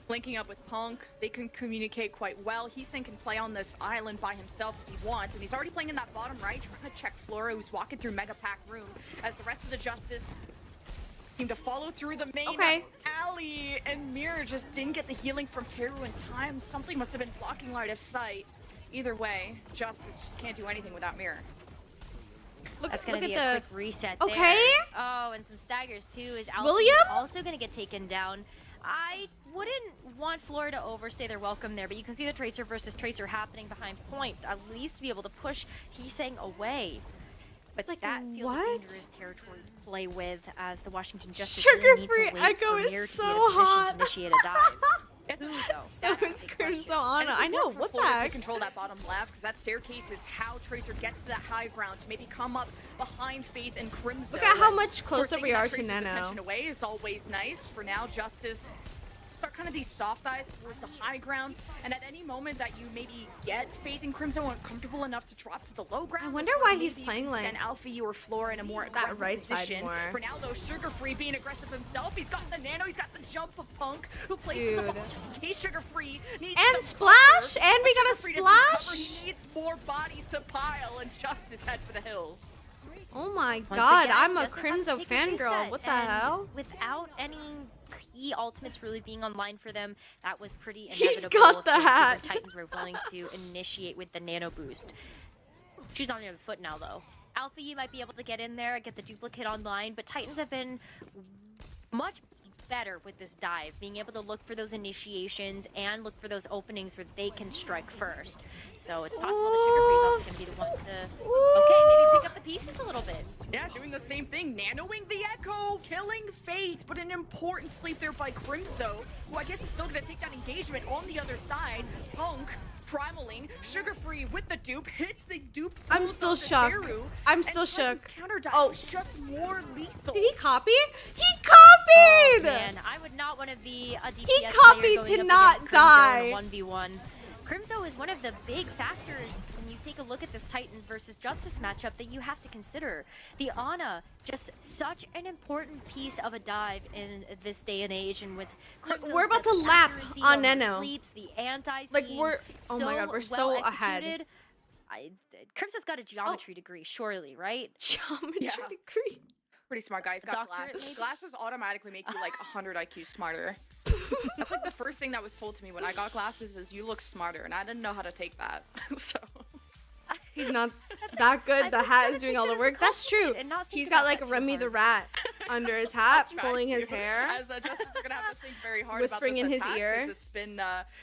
Linking up with Punk, they can communicate quite well. Heesang can play on this island by himself if he wants, and he's already playing in that bottom right, trying to check Flora, who's walking through Mega Pack room, as the rest of the Justice seem to follow through the main alley, and Mirror just didn't get the healing from Teru in time. Something must have been blocking line of sight. Either way, Justice just can't do anything without Mirror. That's going to be at a the- quick reset Okay. there. Oh, and some staggers too. Is Alpha William? also going to get taken down? I wouldn't want Flora to overstay their welcome there, but you can see the Tracer versus Tracer happening behind point, at least to be able to push Heesang away. But Like, that feels what? like dangerous territory to play with, as the Washington Justice really need to Sugar-Free wait Echo for is Mir to so be in a position hot. to initiate a dive. Who, though? So That's the it's big question. so on. And it I would know, work for what the Flora to heck? control that bottom left, because that staircase is how Tracer gets to that high ground to maybe come up behind Faith and Crimson. Look at how And, much of course, closer we taking are that to Tracer's Nano. attention away is always nice. For now, Justice start kind of these soft eyes towards the high ground, and at any moment that you maybe get Faith and Crimson comfortable enough to drop to the low ground. I wonder is where why he's maybe playing, like, send Alfie or Flora in a more that aggressive right side position. more. For now, though, Sugar-Free being aggressive himself, he's got the nano, he's got the jump of Punk, who plays the ball. He's Sugar-Free, needs And some splash! cover, And we but got a Sugar-Free doesn't cover, splash! He needs more bodies to pile, and Justice head for the hills. Oh my Once god, again, I'm a Justice has to Crimzo take a fangirl. reset, What the and hell? Without any key ultimates really being online for them, that was pretty He's inevitable. got if the Vancouver hat. Titans were willing to initiate with the nano boost. She's on the other foot now, though. Alpha E might be able to get in there, get the duplicate online, but Titans have been much better with this dive, being able to look for those initiations and look for those openings where they can strike first. So it's possible that Sugar Free is also going to be the one to, okay, maybe pick up the pieces a little bit. Yeah, doing the same thing, nanoing the Echo, killing Fate, but an important sleep there by Crimso, who I guess is still going to take that engagement on the other side. Punk primaling, Sugar Free with the dupe, hits the dupe. I'm still shook. I'm still shook. Oh, was just more lethal. Did he copy? He copied! Oh, man, I would not want to be a DPS He copied player going to up not against die. Crimzo in a 1v1. Crimzo is one of the big factors when you take a look at this Titans versus Justice matchup that you have to consider. The Ana, just such an important piece of a dive in this day and age, and with Crimzo's we're about to the lap accuracy on the Nano. sleeps, the antis Like, being we're- oh my God, we're so well ahead. executed. Crimzo's got a geometry degree, surely, right? Geometry Yeah. degree. Pretty smart guy. He's got Doctorate, glasses. maybe? Glasses automatically make you like 100 IQ smarter. That's like the first thing that was told to me when I got glasses is you look smarter, and I didn't know how to take that. So He's not that good. I The think hat you is gotta doing take all that the as a work. That's true. compliment and not think He's about got like that too Remy the hard. Rat under his hat, Thank pulling his you. hair. As Justice, we're gonna have to think very hard Whispering about in this his attack, ear. 'cause it's been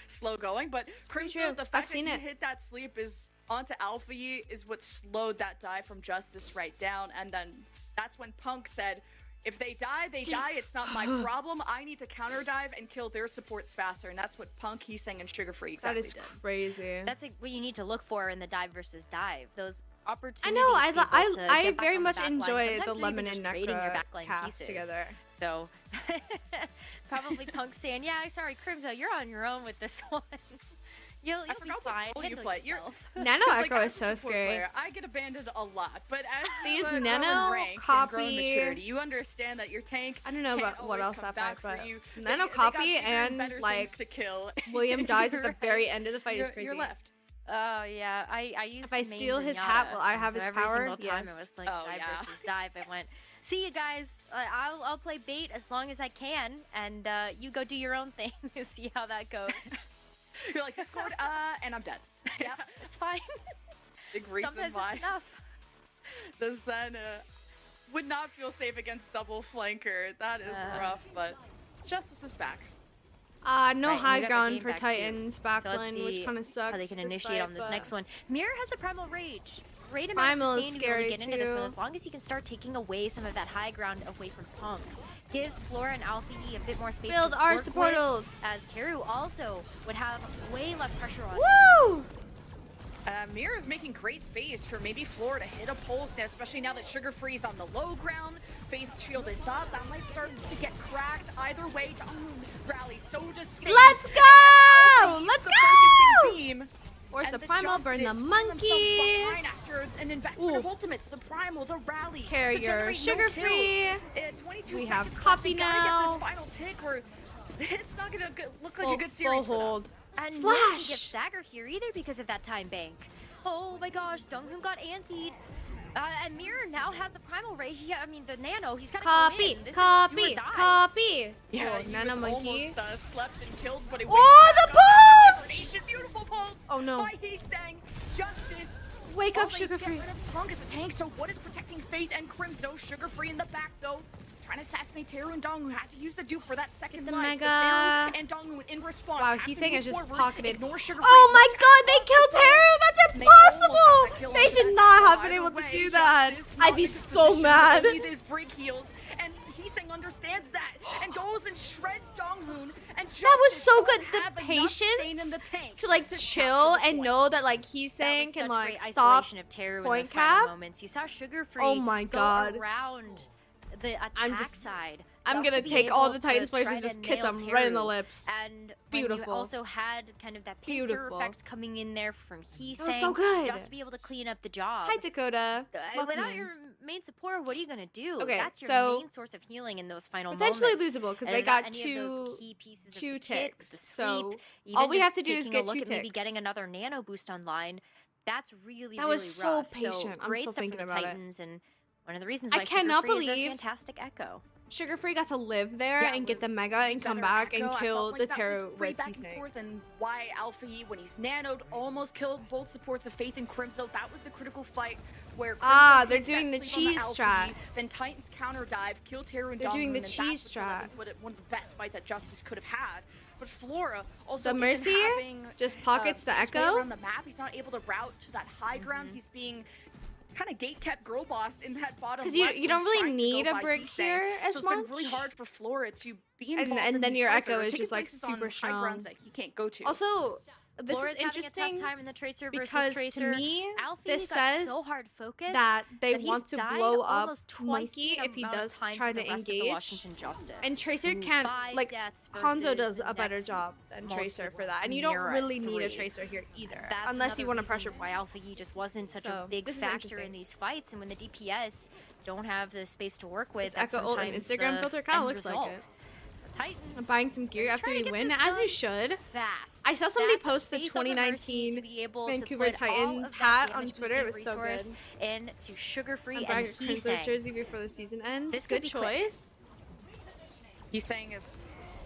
slow going, but pretty Crimson, true. the I've fact seen that it. he hit that sleep is onto Alpha Yi is what slowed that dive from Justice right down, and then that's when Punk said, if they die, they die. It's not my problem. I need to counter dive and kill their supports faster, and that's what Punk, Heesang, and Sugar Free That exactly is did. crazy. That's what you need to look for in the dive versus dive. Those opportunities. I know. to I get back very on the much back line. enjoy Sometimes the you're even Lemon just and trading your Necra backline cast pieces. together. So probably Punk saying, "Yeah, sorry, Crimzo, you're on your own with this one. You'll be forgot what fine. role you Handle play. You're- yourself." Nano Just, Echo like, is as a so support scary. player, I get abandoned a lot, but as They use you grow in Nano, rank and grow in Copy. maturity, you understand that your tank I don't know can't about what always else come that back fight, for but you. Nano They got Copy bigger and, better things like, to kill. William dies at the You're very right. end of the fight is crazy. You're left. Oh yeah, I used If I main steal his Zenyatta, hat, will I and have so his every power? single time I Yes. was playing Oh, dive yeah. versus dive, I went, "See you guys. I'll play bait as long as I can, and you go do your own thing. See how that goes." You're like, Discord, and I'm dead. Yeah, it's fine. Big reason Sometimes why it's enough. the Zen would not feel safe against double flanker. That is rough, but Justice is back. No Right, and we high got the ground game for back, too. Titans So let's backline, which see kind of sucks. how they can this initiate fight, on this but- next one. Mirror has the Primal Rage. Great amount Primal of is sustain to be able to scary, get into this one, too. as long as he can start taking away some of that high ground away from Punk. Gives Flora and Alfie a bit more space Build to our work support with, ults. as Teru also would have way less pressure on. Woo! Mirror is making great space for maybe Floor to hit a pulse now, especially now that Sugar Free's on the low ground. Faith shield is up. That might start to get cracked either way. Rally, so does Faith. Let's go! Let's The go! focusing beam. Where's And the Primal? Burn the Justice find themselves monkey. behind After an investment of Ooh. ultimates, the Primal, the rally. Carrier, the generate no Sugar kill. Free. 22 We have seconds Copy left. They gotta get now. this final tick, or it's not gonna look like Full, a good series full for them. hold. And Splash! nobody can get stagger here either because of that time bank. Oh my gosh, Donghoon got antied. And Mirror now has the Primal Ray. I mean, the Nano. He's got to come Copy, in. This is do copy, or die. copy. Yeah, Oh, he Nano was Monkey. almost slept and killed, but it Oh, the pulse! Beautiful pulse! Oh, no. By Heesang, Justice. Wake All up, they Sugar get Free. rid of Punk as a tank, so what is protecting Faith and Crimzo? Sugar Free in the back, though. Trying to assassinate Teru and Dong, who had to use the dupe for that second The life. So Mega. Teru and Dong in response. Wow, have to Heesang move has just forward, pocketed. ignore Sugar Oh Free's my rush god, out. they killed Teru! That's They almost got impossible! that kill They on should that not have side. been able to Either do way, that. Justice I'd not be in so position mad. to lead his break heals, and Heesang understands that and goes and shreds Donghoon. And That was Justice so don't good. The have enough stain in the patience tank to like to chill capture the and point. know that like That Heesang was can such like great stop. isolation of Teru in point those final cap. moments. You saw Sugar Free Oh my go God. around the attack just- side. I'm just gonna to be take all able the to Titans players try and to just kiss nail them right in the Teru. lips. And when you Beautiful. also had kind of that pincer Beautiful. effect coming in there from Heesang, so good. just to be able to clean up the job. Hi Dakota. Welcome Without in. your main support, what are you gonna do? Okay, That's your so main source of healing in those final potentially moments. losable because And they without got any of those two key pieces two of the kit, ticks. the So sweep, all even we have just to do is taking a get look two at maybe ticks. getting another nano boost online. That's really, That really was so rough. patient. I'm great still stuff thinking from the about it. Titans, and one of the reasons I why Sugar cannot Free is a believe- fantastic Echo. Sugar Free got to live there Yeah, and it get the was Mega and come better back Echo. and I kill felt the like that Terror was pretty with back Peace and Knight. forth, and why Alpha Yi, when he's nanoed, almost killed both supports of Faith and Crimzo. That was the critical fight where Crimzo They're gets that doing the sleep on cheese Alpha strat. Yi, then Titans counter dive, kill Terror and They're doing Donghoon, the and cheese that's what I strat. think one of the best fights that Justice could have had. But Flora also The isn't Mercy having, just pockets the his way Echo. around the map. He's not able to route to that high ground. He's being kind of gate-kept girl boss in that bottom Because left you when don't he's really trying to need go a by brick Heesang. here as So it's much. been really hard for Flora to be And involved in then these your fights Echo or is take just his like places on super high strong. grounds that he can't go to. Also, this Flora's is having a interesting tough time in the Tracer because versus Tracer. to me, Alfie this got says so hard focused that they he's want to died blow up almost twice Monkey the if he amount of does times try as to the rest of the engage. Washington Justice. And Tracer can't, 5 like, deaths Hanzo versus does the a better next job than most Tracer for people. that. And you don't Mira at really need a 3. Tracer here either. That's unless you another want to pressure reason why Alpha Yi just wasn't such So, a big this is factor interesting. in these fights, and when the DPS don't have the space to work with, This that's Echo ult and sometimes Instagram the filter kinda end looks like result. it. Titans I'm buying some gear after trying to you get win, this as you done should. fast. I saw somebody That's a post the faith of a mercy to 2019 be able to Vancouver put all Titans of that hat on damage Twitter. It was boosting so resource good. into Sugar Free I'm and buying a Crimson Heesang. jersey before the season ends. This Good could be quick. choice. He's saying is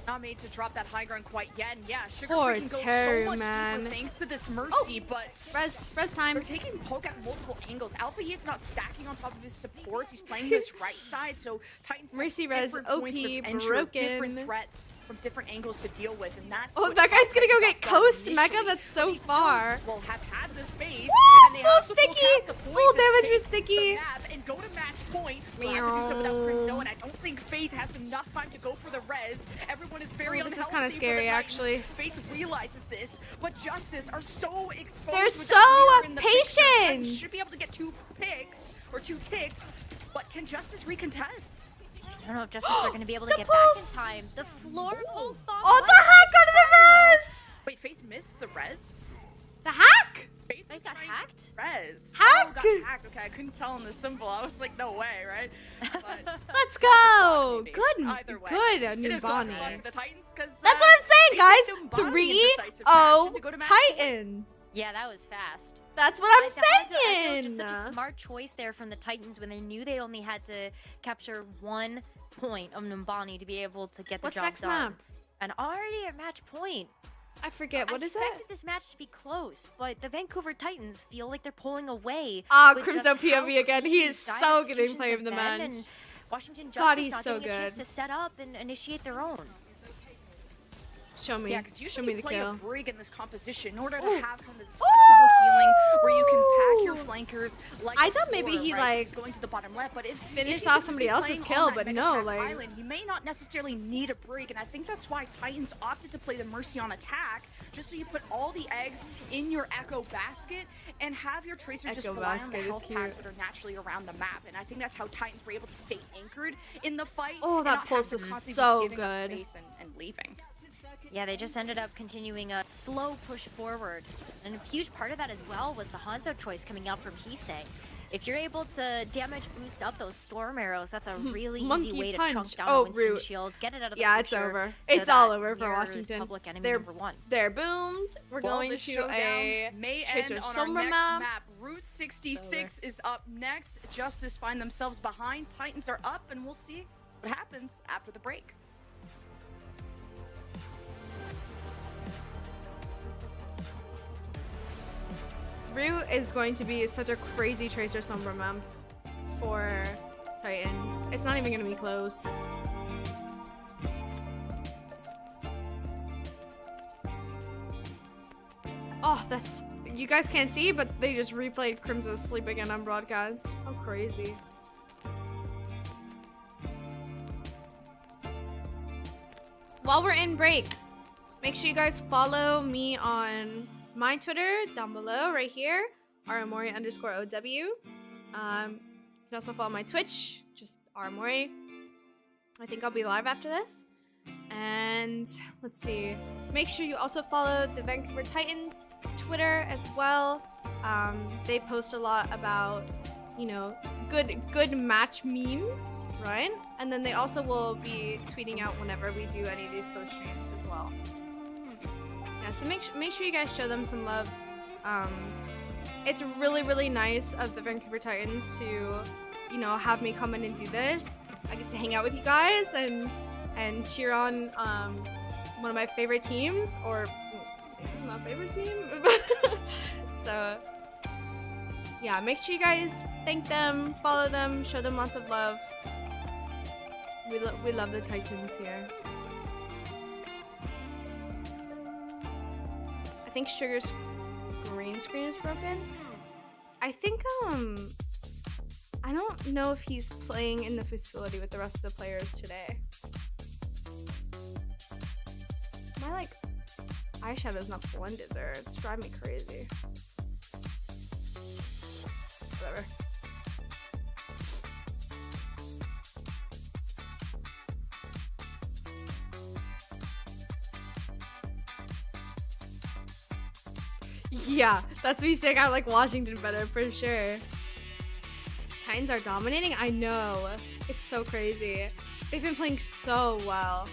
not made to drop that high ground quite yet. And yeah, Sugar Poor Free can go Terror, so much man. deeper thanks to this Mercy, but Res they're time. taking poke at multiple angles. Alpha Yi is not stacking on top of his supports. He's playing this right side, so Titans have Mercy res different OP, points of entry, broken. different threats from different angles to deal with, and that's Oh, what that guy's gonna go Titans get got done Coast Mega. initially. That's so These far. Stones will have had the space, Woo! and they Full have the full sticky! count, the Full points, damage and for take sticky. the map and go to match point. We'll have to do so without Crimzo, and I don't think Faith has enough time to go for the res. Everyone is very Oh, this is unhealthy kinda for the scary, Titans. actually. Faith realizes this, but Justice are so exposed. They're with so that mirror in the picture. patient. Titans should be able to get 2 picks or 2 ticks, but can Justice recontest? I don't know if Justice are going to be able to The get pulse. back in time. The floor pulse bomb. Oh, the hack out of the res! Wait, Faith missed the res? The hack! Faith Faith got trying hacked? Res. Hack? Oh, got hacked. Okay, I couldn't tell on the symbol. I was like, no way, right? But Let's go! maybe. Good, Either way, good, it is going Numbani. for the Titans because That's what I'm saying, guys. Numbani in 3-0 decisive fashion to go to match point. Oh, Titans. Yeah, that was fast. That's what I'm Like, the Hanzo Echo, saying. just such a smart choice there from the Titans when they knew they only had to capture 1 point of Numbani to be able to get the What's job next done. map? And already at match point. I forget. What I is expected it? this match to be close, but the Vancouver Titans feel like they're pulling away. Ah, with Crimson just how POV again. He clean is dive so good in executions player of have the been, match. and Washington God, Justice he's not so getting a chance good. to set up and initiate their own. Show me. Yeah, because Show usually me you the play a kill. brig in this composition in order to Ooh. have kind of this flexible healing where you can pack your Ooh. flankers like I thought maybe before, he, right? like, He's going to the bottom left, but if finished if off he's somebody gonna be else's playing kill, on that but mega no, attack like- island, you may not necessarily need a brig, and I think that's why Titans opted to play the Mercy on attack, just so you put all the eggs in your Echo basket and have your Tracers just Echo rely on the basket is health cute. packs that are naturally around the map, and I think that's how Titans were able to stay anchored in the fight. Oh, and that not have pulse to was constantly be so giving up good. space and leaving. Yeah, they just ended up continuing a slow push forward. And a huge part of that as well was the Hanzo choice coming out from Heesang. If you're able to damage boost up those storm arrows, that's a really Monkey easy way to punch. chunk down Oh, a Winston Root. shield, get it out of the Yeah, it's picture, over. so It's all that over for Mirror is Washington. Public enemy They're number 1. They're boomed. We're Well, going this to showdown a may Tracer end on our Sombra next map. map. Route 66 is up next. Justice find themselves behind. Titans are up, and we'll see what happens after the break. Root is going to be such a crazy Tracer Sombra map for Titans. It's not even going to be close. Oh, that's... You guys can't see, but they just replayed Crimso's Sleep again on broadcast. How crazy. While we're in break, make sure you guys follow me on my Twitter down below right here, Aramori_OW. You can also follow my Twitch, just Aramori. I think I'll be live after this. And let's see. Make sure you also follow the Vancouver Titans Twitter as well. They post a lot about, you know, good match memes, right? And then they also will be tweeting out whenever we do any of these post streams as well. Yeah, so make sure you guys show them some love. It's really nice of the Vancouver Titans to you know, have me come in and do this. I get to hang out with you guys and cheer on one of my favorite teams, or maybe my favorite team. So yeah, make sure you guys thank them, follow them, show them lots of love. We love the Titans here. I think Sugar's green screen is broken. I think I don't know if he's playing in the facility with the rest of the players today. My like eyeshadow's not blended there. It's driving me crazy. Whatever. Yeah, that's me saying I like Washington better for sure. Titans are dominating? I know. It's so crazy. They've been playing so well.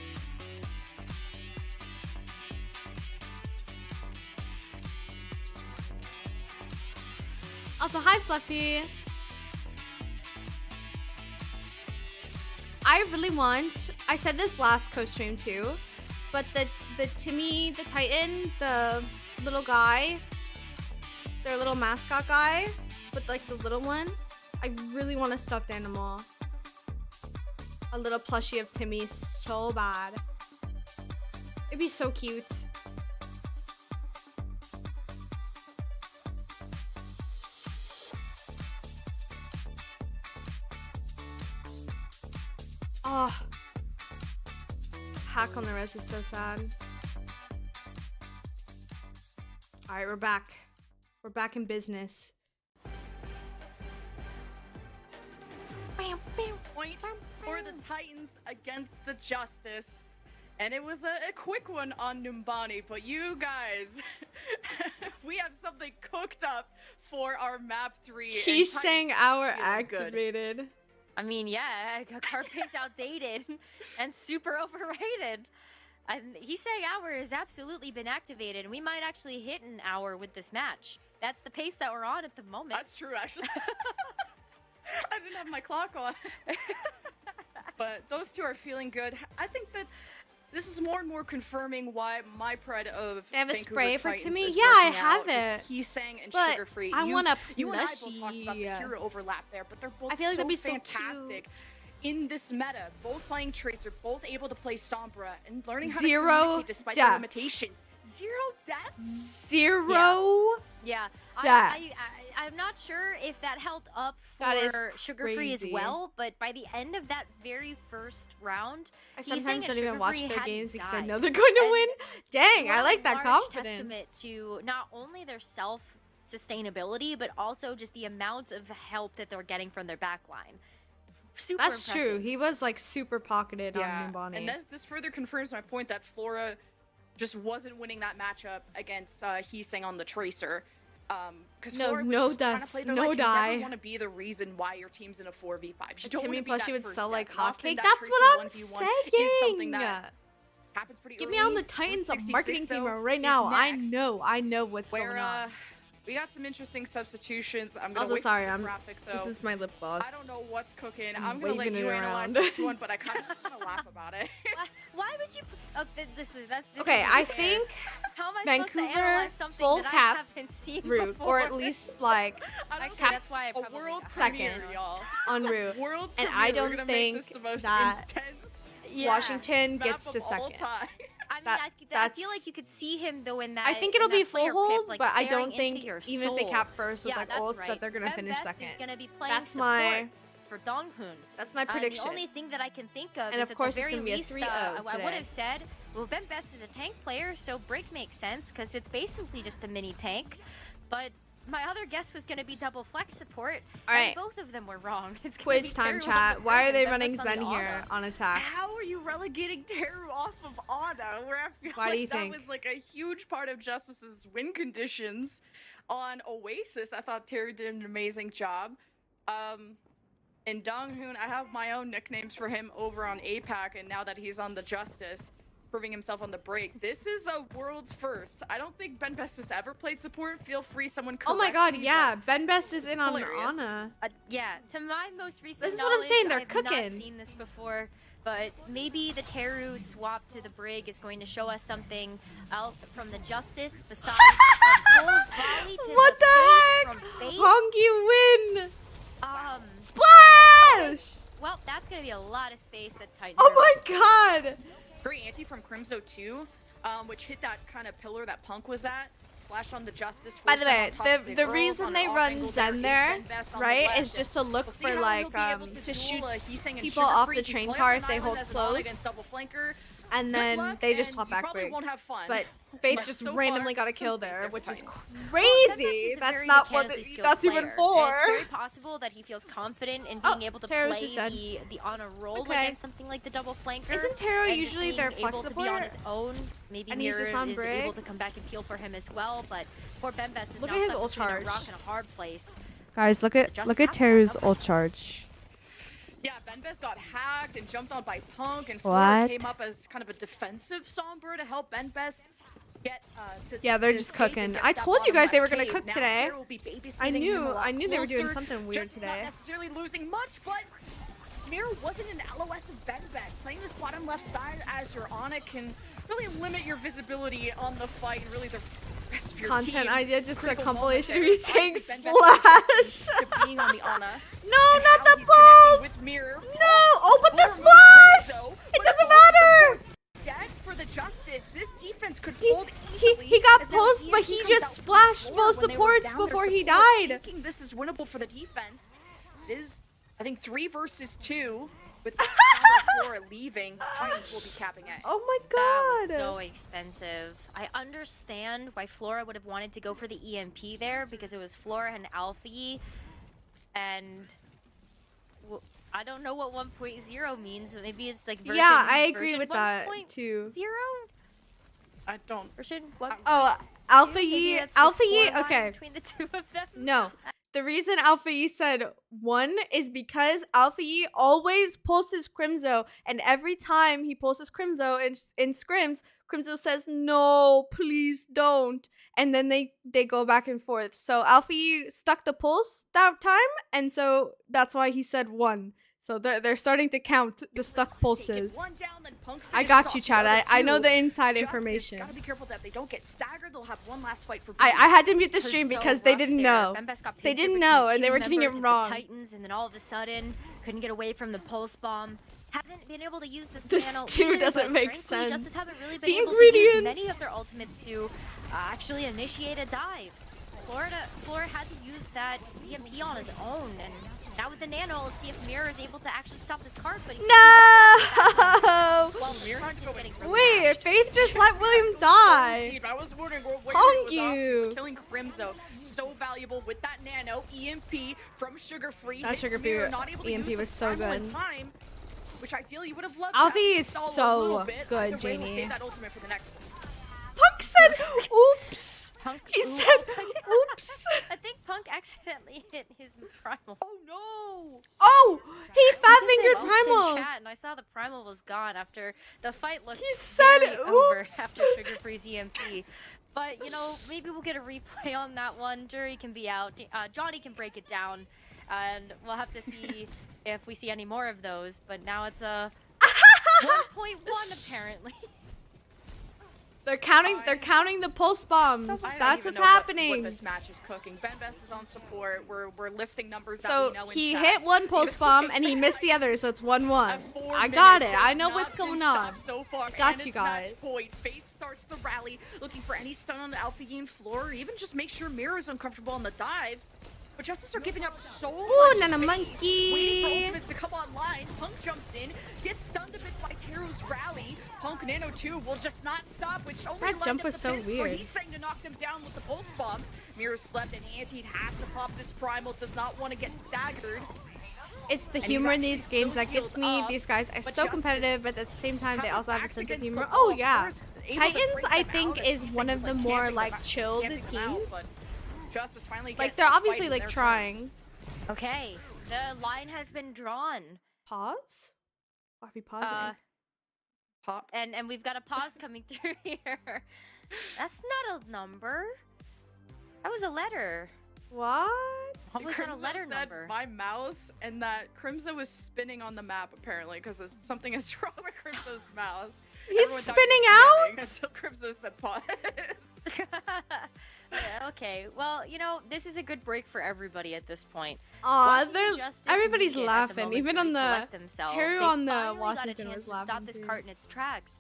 Also, hi Fluffy. I really want, I said this last co-stream too, but the Timmy the Titan, the little guy, their little mascot guy, but like the little one, I really want a stuffed animal. A little plushie of Timmy so bad. It'd be so cute. Oh, hack on the res is so sad. All right, we're back. We're back in business. Point for the Titans against the Justice. And it was a quick one on Numbani, but you guys, we have something cooked up for our map 3. He's saying our activated. Good. I mean, yeah, Carpe's outdated and super overrated. And he's saying hour has absolutely been activated, and we might actually hit an hour with this match. That's the pace that we're on at the moment. That's true, actually. I didn't have my clock on. But those two are feeling good. I think this is more and more confirming why my pride of They have a Vancouver spray for Titans Timmy? is Yeah, I working have out, it. is He sang and But Sugar Free. I want a You and I both talked about the plushie. hero overlap there, but they're both I feel like so that'd be so fantastic cute. in this meta. Both playing Tracer, both able to play Sombra, and learning how Zero to communicate despite their deaths. limitations. 0 deaths? Zero. Yeah, Deaths. I'm not sure if that held up That is for Sugar Free as crazy. well, but by the end of that very first round, I he's saying sometimes that don't even Sugar watch Free their hadn't games because I died. know they're going to And win. Dang, I what a like that large confidence. testament to not only their self-sustainability, but also just the amount of help that they're getting from their backline. Super That's impressive. true. He was like super pocketed on Numbani. and this further confirms my point that Flora just wasn't winning that matchup against Heesang on the Tracer. Because No- Flora was no just trying to deaths, play their no life. die. You never want to be the reason why your team's in a 4v5. You don't Timmy wanna be that plushie would first sell death. like And often hotcake. that That's Tracer what I'm 1v1 is something saying. that happens pretty Get early. me on the Titans Route marketing 66, team though, right is now. next, I know what's where going on. we got some interesting substitutions. I'm gonna Also, wait sorry, for the graphic, though. This is my lip gloss. I don't know what's cooking. I'm I'm gonna let waving you it analyze around. this one, but I kind of just want to laugh about it. Why would you? Oh, this Okay, is I unfair. think How am I supposed to Vancouver analyze something full that cap I haven't seen route, before? or at least like I don't Actually, know. that's why I A probably world got Second. premiere, y'all. en route. World And premiere. I We're don't gonna make this think the most that intense Washington map gets to of all second. time. I mean, That- I feel that's- like you could see him though in that. I think it'll in that be full player hold, pip, like, but I staring don't into think your even if they soul. cap first with Yeah, like that's ults right. that they're gonna Ben finish Best second. is gonna be playing That's support my for Donghoon. that's my prediction. The only thing that I can think of And is of course at the it's very gonna be a least, 3-0 I would today. have said, well, Ben Best is a tank player, so break makes sense because it's basically just a mini tank. But my other guess was going to be double flex support. All right. And both of them were wrong. It's gonna Quiz be time, Teru chat. on the Why are first they and Ben running Best on Zen the here auto. on attack? How are you relegating Teru off of Ana? Where I feel Why do like you that think? was like a huge part of Justice's win conditions on Oasis. I thought Teru did an amazing job. In Donghoon, I have my own nicknames for him over on APAC, and now that he's on the Justice, proving himself on the break. This is a world's first. I don't think Ben Best has ever played support. Feel free, someone correct Oh my god, me, yeah. but Ben Best is in on hilarious. Ana. Yeah, to my most recent This is what I'm knowledge, saying, they're I have cooking. not seen this before, but maybe the Teru swap to the Brig is going to show us something else from the Justice besides a full volley to What the face heck? from Faith. Honky win! Splash! Well, that's going to be a lot of space that Titans Oh are my about to- god! great anti from Crimzo too, which hit that kind of pillar that Punk was at. Splash on the Justice. By the force way, them on top of the girls reason on they an off run angle Zen is there, Ben Best on the right, left. is just to look We'll see for how like he'll be able to shoot duel, Heesang and people off the Sugar Free. train He car play if they on hold island as well close, against double flanker. and Good then luck, they just and swap you back probably Brig. won't have fun. But Faith But just so randomly far, got a kill some space there, there which for is Titans. crazy. is a That's very not what mechanically skilled that's even player. for. And it's very possible that he feels confident in being able to Tero's play just dead. the on a roll Okay. against something like the double flanker. Isn't Tero and just usually being their able flex to be support? on his own? Maybe And he's Mirror just on is Brig? able to come back and peel for him as well. But for Ben Best, is Look now at his stuck ult between charge. a rock and a hard place. Guys, look at Just have Teru's that ult numbers. charge. Yeah, Ben Best got hacked and jumped on by Punk, and What? Flora came up as kind of a defensive Sombra to help Ben Best get Yeah, they're to just escape and cooking. get I that told you bottom guys they left were gonna cave. cook Now today. Tero will be babysitting I him a knew lot they were doing closer, something weird just today. Not necessarily losing much, but Mirror wasn't an LOS of Ben Best. Playing this bottom left side as your Ana can really limit your visibility on the fight and really the rest of your Content team. idea, just a Critical compilation of moment you there. saying Obviously, Ben Best splash. to being on the Ana. No, And not how the he's connecting balls! with Mirror. No! Oh, but the Flora moves splash! Crimzo, It but doesn't all of matter! the dead for the Justice. This defense could He fold he easily got as now post, but EMP he comes just out from splashed Flora both when they were supports down their before he support, died. thinking this is winnable for the defense. It is, I think, 3 versus 2 with the Flora leaving. Titans will be capping it. Oh my That was god! so expensive. I understand why Flora would have wanted to go for the EMP there because it was Flora and Alfie, and I don't know what 1.0 means. But maybe it's like version, Yeah, I agree version with that 1.0? too. I don't. Version 1. Oh, Alpha Maybe Yi, that's the Alpha Yi. scoreline Okay, between the two of them. no. The reason Alpha Yi said 1 is because Alpha Yi always pulls his Crimzo, and every time he pulls his Crimzo in scrims, Crimzo says, no, please don't. And then they go back and forth. So Alpha Yi stuck the pulse that time, and so that's why he said 1. So they're starting to count the stuck pulses. One down, then Punk I finishes got you, off Chad. the other I know two. the inside Justice information. Gotta be careful that they don't get staggered. They'll have one last fight for I Brig. had to mute the Was stream so because they rough didn't there. know. Ben Best got They pinned didn't between know, and two they were getting it members of the wrong. Titans, and then all of a sudden couldn't get away from the pulse bomb. Hasn't been able to use this This channel too either, doesn't but make frankly, sense. Justice haven't really The been able to use ingredients. many of their ultimates to actually initiate a dive. Flora had to use that EMP on his own, and now with the nano, let's see if Mirror is able to actually stop this card. But he No! Well, Mirror Card is getting Wait, smashed. Faith just let William die. I was wondering what Honk it was off to. you. Killing Crimzo, so valuable with that nano EMP from Sugar Free. That Hits Sugar Free Mirror, not able to EMP use was the so primal in good. Time, which ideally you would have loved. Alfie to have is stall a so little bit. good, Either way, we'll Janie. save that ultimate for the next. Punk said, oops. Punk, He ooh. said, oops. I think Punk accidentally hit his primal. Oh no! Oh, he He fat just fingered said oops in Primal. chat, and I saw the primal was gone after the fight looked He said very over oops. after Sugar Free's EMP. But you know, maybe we'll get a replay on that one. Jury can be out. Johnny can break it down, and we'll have to see if we see any more of those. But now it's a 1.1 apparently. They're counting the pulse bombs. I don't That's even what's know happening. What this match is cooking. Ben Best is on support. We're listing numbers that So we know in he chat. hit one pulse bomb and he missed the other, so it's 1-1. I got it. I know what's going on. So far, Got and you it's match guys. Point. Faith starts the rally, looking for any stun on the Alpha Yin floor, or even just make sure Mirror is uncomfortable on the dive. But Justice are giving up so Ooh, much Nana space, Monkey. waiting for ultimates to come online. Punk jumps in, gets stunned a bit by Teru's rally. Punk Nano 2 will just not stop, which only That led jump up was the so pins weird. For Heesang to knock them down with the pulse bomb. Mirror slept and antied, has to pop this primal, does not want to get staggered. It's the he's humor in actually these games still that gets healed me. up, These guys are but so Justice competitive, but at the same time, they comes also have a back sense of against humor. the Oh wall yeah. first, able to Titans, break I them think, out, is and one of Heesang the was, more camping like them out, chilled camping them out, teams. but Justice finally Like gets they're the obviously fight in like their trying. terms. Okay, the line has been drawn. Pause. Why are we pausing? Pop. And we've got a pause coming through here. That's not a number. That was a letter. What? That was not a letter said number. my mouse, and that Crimzo was spinning on the map apparently because something is wrong with Crimzo's mouse. He's Everyone thought he spinning was jamming out? until Crimzo said pause. Yeah, okay, well, you know, this is a good break for everybody at this point. Aw, Washington Justice everybody's needed at the laughing. moment Even to on the recollect themselves. Terry They on the finally got a Washington chance was to stop laughing this too. cart in its tracks.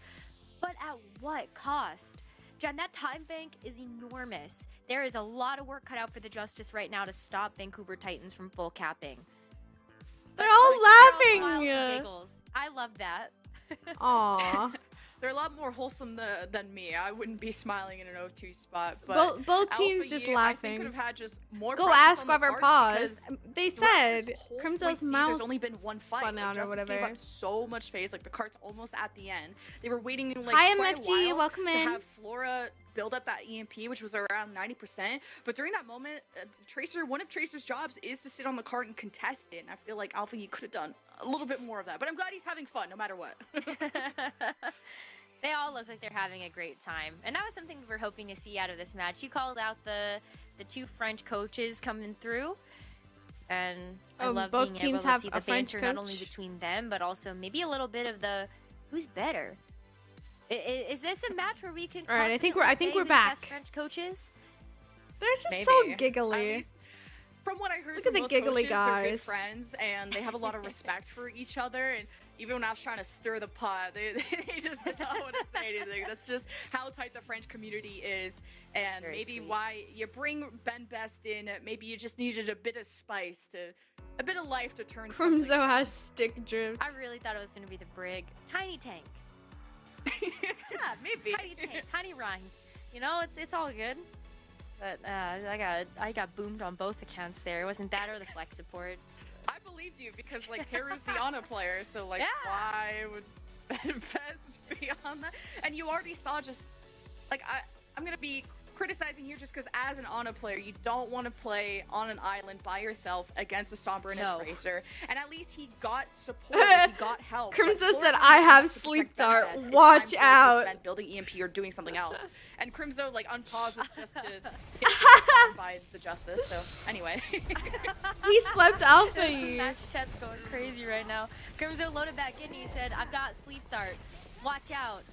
But at what cost? Jen, that time bank is enormous. There is a lot of work cut out for the Justice right now to stop Vancouver Titans from full capping. They're But all look at Carol smiles and laughing. giggles. I love that. Aw. They're a lot more wholesome than me. I wouldn't be smiling in an 0-2 spot. But Both Alpha teams just Yi, I think could laughing. have had just more. Go pressure ask on the whoever card paused. because They throughout said this whole Crimzo's point, mouse there's only been one fight. spun out or Justice gave whatever. up so much space. Like the cart's almost at the end. They were waiting like Hi, quite MFG, a while welcome to in. have Flora build up that EMP, which was around 90%. But during that moment, one of Tracer's jobs is to sit on the cart and contest it. And I feel like Alpha Yi could have done a little bit more of that. But I'm glad he's having fun, no matter what. They all look like they're having a great time. And that was something we were hoping to see out of this match. You called out the two French coaches coming through. And I love both being teams able to have see a the French banter not only coach? between them, but also maybe a little bit of the who's better. Is this a match where we can All right, I think confidently say we're who the back. best French coaches? They're just Maybe. so At giggly. least from what I heard, Look from at the both giggly coaches, they're good guys. friends, and they have a lot of respect for each other. And even when I was trying to stir the pot, they just didn't know what to say anything. That's just how tight the French community is, and very maybe sweet. why you bring Ben Best in. Maybe you just needed a bit of spice a bit of life to turn. Crimzo has stick drift. I really thought it was going to be the Brig. Tiny Tank. Yeah, maybe. Tiny Tank. Tiny Rhyme. You know, it's all good. But I got boomed on both accounts there. It wasn't that or the flex support. I believed you because like Teru's the Ana player, so like Yeah. why would Ben Best be on that? And you already saw just like I'm gonna be criticizing here just because as an Ana player, you don't want to play on an island by yourself against a Sombra and No. a Tracer. And at least he got support, and he got help. Crimzo But Flora said, really "I had have to sleep protect Ben dart. Best. It's Watch time for him to out." spend building EMP or doing something else. And Crimzo like unpauses just to get hit by the Justice. So anyway. He slept Alpha Yi. Match chat's going crazy right now. Crimzo loaded back in. He said, "I've got sleep dart. Watch out."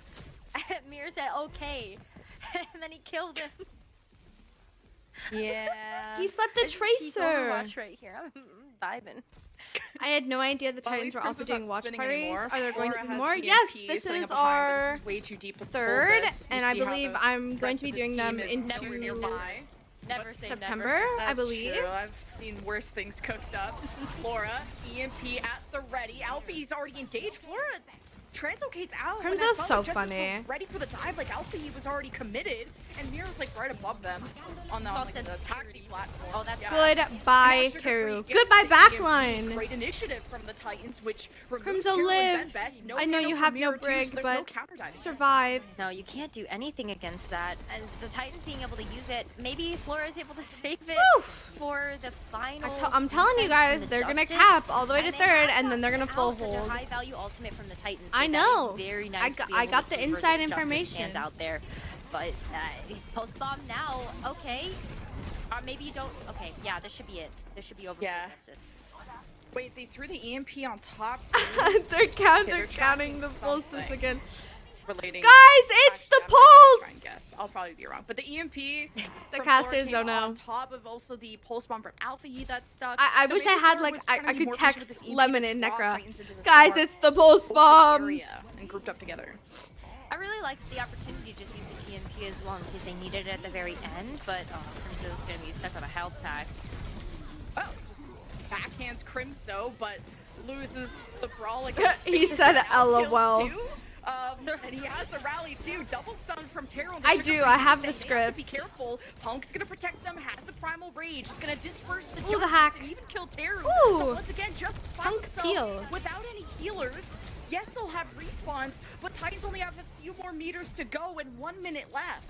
Mir said, "Okay," and then he killed him. Yeah. He slept the This is peak Tracer. Overwatch right here. I'm vibing. I had no idea the Well, at Titans least were also Crimso's not doing watch spinning parties. anymore. Are there going to Flora be has more? the Yes, EMP this sitting is up behind, but our this is way too deep with third, full and You I see how believe the I'm going rest to be of doing this them team is into never nearby. Never say September, never. I That's believe. True. I've seen worse things cooked up. Flora, EMP at the ready. Alfie's already engaged. Flora translocates out. When I Crimzo's saw so the Justice funny. were ready for the dive. Like Alfie was already committed, and Mira's like right above them on the, False like, the sense of taxi security. platform. Oh, that's Yeah. Goodbye, And now Sugar Teru. Free gets Goodbye, the EMP. backline. Great initiative from the Titans, which removes Crimzo Teru and live. Ben Best. No I know Nano you for have no Mira too, Brig, so there's no but counter diving. survive. No, you can't do anything against that. And the Titans being able to use it, maybe Flora is able to save it Woo! for the final. I'm telling you defense guys, from the they're gonna Justice. cap all the way to And they third, have and then they're gonna gotten full out such hold. a high value ultimate from the Titans. So I that know. is very nice. to be I able got to the see where inside Justice information. stands out there, but post bomb now. Okay. Maybe you don't. Okay, yeah, this should be it. This should be over Yeah. for Justice. Wait, they threw the EMP on top. they're they're counting the tracking pulses something. again. Relating. Guys, it's the Actually, I'm gonna try and pulse! guess. I'll probably be wrong, but the EMP. The from casters Flora don't came know. On top of also the pulse bomb from Alpha Yi that stuck. I So wish I maybe had, Flora like, was I trying to be could more patient text with this EMP Lemon to and draw Necra. Titans into this Guys, more it's the pulse open bombs! area and grouped up together. I really liked the opportunity to just use the EMP as well in case they needed it at the very end, but Crimso's gonna be stuck on a health pack. Oh, just backhands Crimso, but loses the brawl against He Victor said now kills LOL. two. And he has the rally too. Double stun from Taro. I do, I have the They have to be script. careful. Punk's gonna protect them. Has the primal rage. It's gonna disperse the Ooh, the Justice hack. and even kill Taro. Ooh. But once again, Justice finds Punk himself peel. without any healers. Yes, they'll have respawns, but Titans only have a few more meters to go and 1 minute left.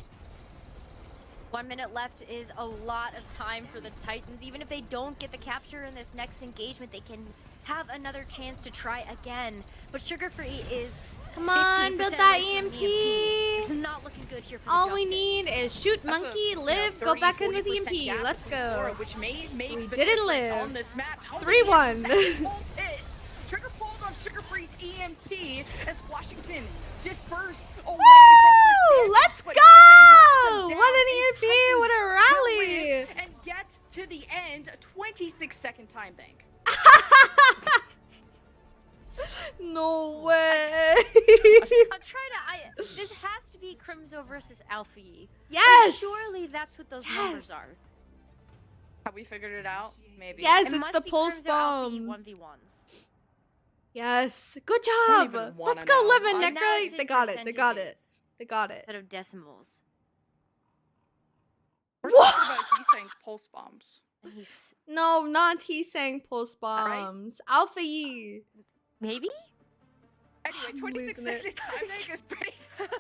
1 minute left is a lot of time for the Titans. Even if they don't get the capture in this next engagement, they can have another chance to try again. But Sugar Free is Come on, 15% build that away from EMP. It's not looking good here for the All we Justice. need is shoot That's monkey, a, live, 30, go back in with 40% EMP. gap Let's from Flora, go. which may make We the didn't difference live. on this map. How 3-1. many pulls hit? Trigger pulls on Sugar Free's EMP as Washington dispersed away Woo! from the Let's but go! Houston knocks them What an down, EMP! and What a Titans rally! win and get to the end. A 26-second time bank. No way. I'm trying to. This has to be Crimzo versus Alfie. Yes. Surely that's what those numbers are. Have we figured it out? Maybe. Yes, It it's must the be pulse Crimzo Alfie bombs. 1v1s. Yes. Good don't job. even wanna Let's go know. live in And now Necro. it's They in got it. They got it. percentages They got it. Instead of decimals. We're talking about Heesang's pulse bombs. And he's No, not he saying pulse right. bombs. Alpha Yi. maybe. Anyway, I'm 26 losing it. second time bank is pretty solid.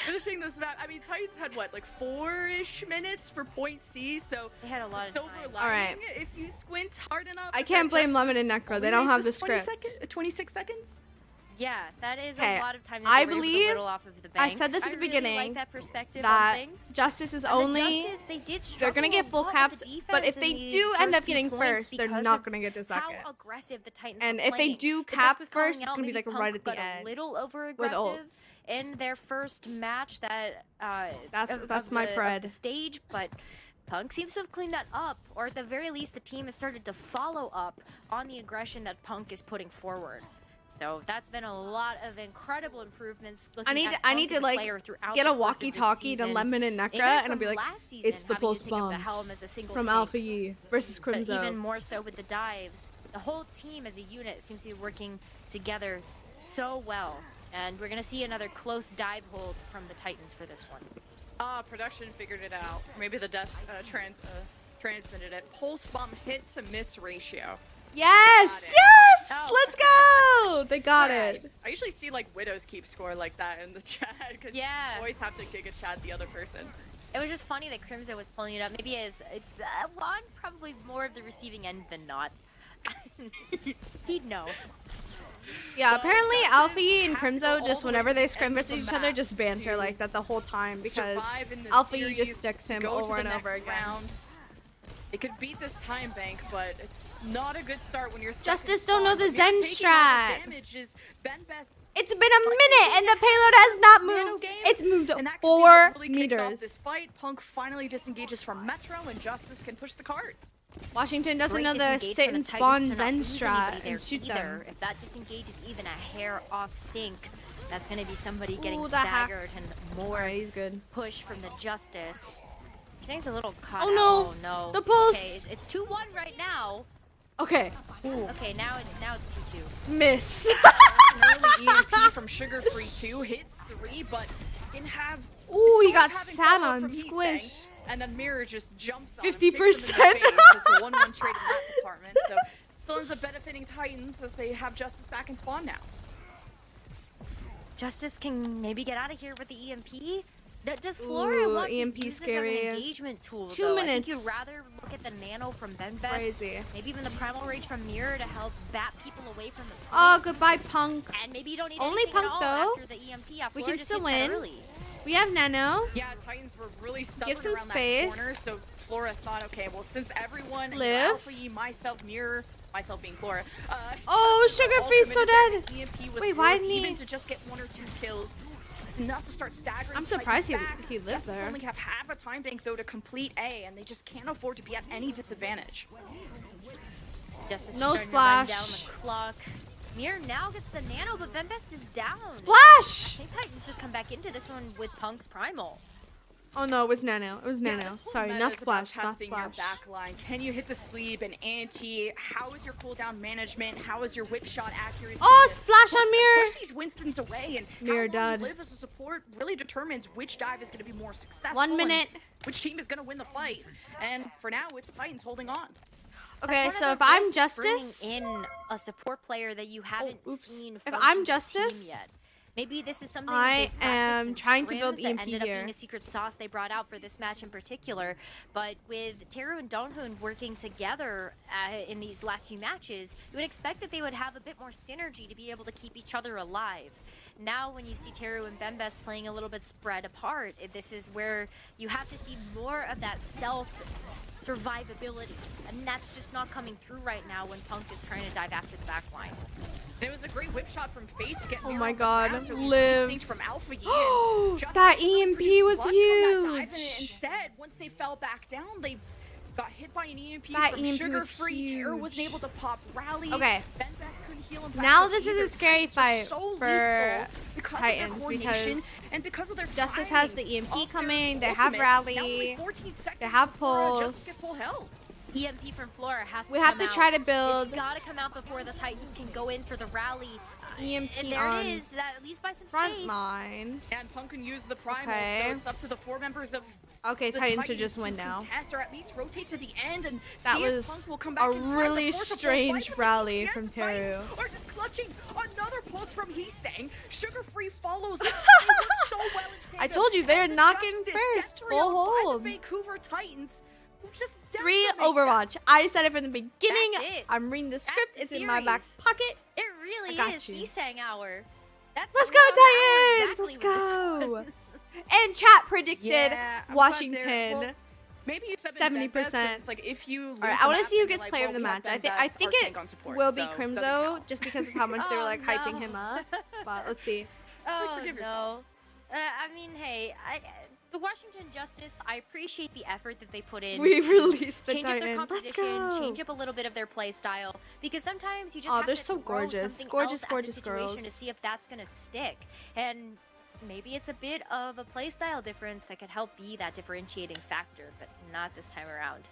Finishing this map, I mean, Titans had what, like 4-ish minutes for point C, so They had a lot of silver time. lining Alright. if you squint hard enough. I can't blame Lemon and Necro. They don't have the script. 26 seconds? Yeah, that is Okay, a lot of time. That I they were able to believe- whittle off of the I bank. said this at the really beginning, like that perspective that on things. Justice is And the only. Justice, they did They're gonna struggle get a full lot with capped, the but if defense in they these do end first up few getting points first, they're because not of gonna get to second. How aggressive the Titans And were if they playing. do The best cap was calling first, it's out gonna be maybe like Punk right at the got end. a little over With aggressive ults. in their first match that That's of my the pred. stage, but Punk seems to have cleaned that up, or at the very least, the team has started to follow up on the aggression that Punk is putting forward. So that's been a lot of incredible improvements. I need at to Punk as a like player throughout get the a course of this walkie-talkie to season. Lemon and Necra, Even and I'll from be like, last season, it's the having to pulse take up the bombs helm as a single from tank. Alpha Yi versus But Crimzo. even more so with the dives, the whole team as a unit seems to be working together so well. And we're gonna see another close dive hold from the Titans for this one. Production figured it out. Maybe the desk transmitted it. Pulse bomb hit to miss ratio. Yes, Got it. yes, Oh. let's go. They got Nice. it. I usually see like widows keep score like that in the chat because Yeah. you always have to giga chat the other person. It was just funny that Crimzo was pulling it up. Maybe as on probably more of the receiving end than not. He'd know. Yeah, apparently Alpha Yi and have to go Crimzo all just the way whenever to they the scrim end of versus the each other map just banter to like that the whole time because Survive in the Alpha Yi series, just sticks him go to over the and next over again. round. It could beat this time bank, but it's not a good start when you're stuck Justice in don't know spawn. the You're Zen taking all the strat. damage is Ben Best It's been a minute and the payload has not Nano moved. game, It's moved and that could be 4 what really kicks off meters. this fight. Punk finally disengages from Metro, and Justice can push the cart. Washington doesn't Great know the disengage sit from and the spawn Titans to not Zen lose strat anybody there and shoot either. them. If that disengage is even a hair off sync, that's going to be somebody getting Ooh, the hack. staggered and more Alright, he's good. push from the Justice. He's a little caught Oh, no. out. Oh no. The pulse. Okay, it's 2-1 right now. Okay, Okay, now it's 2-2. miss. An early EMP from Sugar Free 2 hits 3, but didn't have. Ooh, he Someone's got having sat follow on, from Heesang, squish. And then Mirror just jumps on him, 50%. kicks him in the face. It's a 1-1 trade in that department. So still ends up benefiting Titans as they have Justice back in spawn now. Justice can maybe get out of here with the EMP. Does Flora Ooh, want EMP to use scary. this as an engagement tool? 2 though? I minutes. think you'd rather look at the Nano from Ben Best. Crazy. Maybe even the Primal Rage from Mirror to help bat people away from the Oh, point. goodbye, Punk. And maybe you don't need Only anything at Punk, all though. after the EMP. Yeah, We Flora can just still hits that win. early. We have Nano. Yeah, Titans were really stubborn some around space. that corner, so Flora thought, okay, well, since everyone, Live. Alpha Yi, myself, Mirror, myself being Flora, Oh, Justice Sugar all Free's so committed dead. that EMP was Wait, why worth didn't he- even to just get 1 or 2 kills. It's enough to start staggering. I'm Titans surprised he back. lived Justice there. only have half a time bank though to complete A, and they just can't afford to be at any disadvantage. Justice No is starting to run down splash. the clock. Mirror now gets the Nano, but Ben Best is down. I Splash! think Titans just come back into this one with Punk's Primal. Oh no, it was Nano. It was Yeah, Nano. this whole Sorry, meta not is about Splash, not testing Splash. your back line. Can you hit the sleeve and anti? How is your cooldown management? How is your whip shot accuracy? Oh, To splash on Mirror! Push these Winstons away, and Mirror how long dud. you live as a support really determines which dive is going to be more successful. 1 and minute. Which team is going to win the fight? And for now, it's Titans holding on. Okay, That's one so of if the I'm risks, Justice, bringing in a support player that you haven't oops. seen If function I'm with the team Justice, yet. Maybe this is something I they practiced am in trying to scrims build that EMP ended up here. being a secret sauce they brought out for this match in particular. But with Teru and Donghun working together in these last few matches, you would expect that they would have a bit more synergy to be able to keep each other alive. Now when you see Teru and Bembest playing a little bit spread apart, this is where you have to see more of that survivability, and that's just not coming through right now when Punk is trying to dive after the back line. And it was a great whip shot from Faith to get Oh Mira my on the God, ground, so he Liv. synced from Alpha Yi, and just That couldn't EMP produce was much from that dive, and huge. instead, once they fell back down, they got hit by an EMP That from EMP Sugar was Free. Teru wasn't huge. able to pop rally. Okay. Bembest couldn't heal him back Now up this is either. a scary Titans are fight so for lethal because of Titans their coordination because and because of their Justice has timing the EMP of their coming, they have ultimates. rally, Now only 14 seconds they have before Justice pulse. gets full health. EMP from Flora has to We have come to out. try to build It's gotta come out before the Titans can go in for the rally. EMP And there on it is, at least by some front space. line. And Punk can use the primal, Okay. so it's up to the 4 members of Okay, the Titans should just to win now. contest, or at least rotate to the end and That see if was Punk will come back a and try to really force a full strange fight, rally but from the fight, Teru. Or just clutching another pulse from Heesang. Sugar Free follows up. They work so well in I tandem. told you, they're And the knocking Justice first, gets full 3-on-5 the hold. Vancouver Titans, who just 3 decimate them. Overwatch. I said it from the beginning. That's it. I'm reading the script. the It's in my back series. pocket. It really I got is you. Heesang hour. That's Let's the go, wrong hour Titans! exactly Let's with this go. one. And chat predicted Yeah, I'm glad they're- Washington. well, maybe you said 70%. It's like if you lose All right, the I want to map, see who then you're gets like, player well, of the we have match. I them think best, it our tank on support, will be so doesn't Crimzo count. just because of how much they were Oh, like hyping no. him up. But let's see. Oh forgive no. yourself. I mean, hey, the Washington Justice, I appreciate the effort that they put in. We to released the change up their Titan. Let's composition, go. change up a little bit of their play style, because sometimes you just Aw, have they're to so throw gorgeous. something Gorgeous, else at gorgeous the situation girls. to see if that's gonna stick. And maybe it's a bit of a play style difference that could help be that differentiating factor, but not this time around.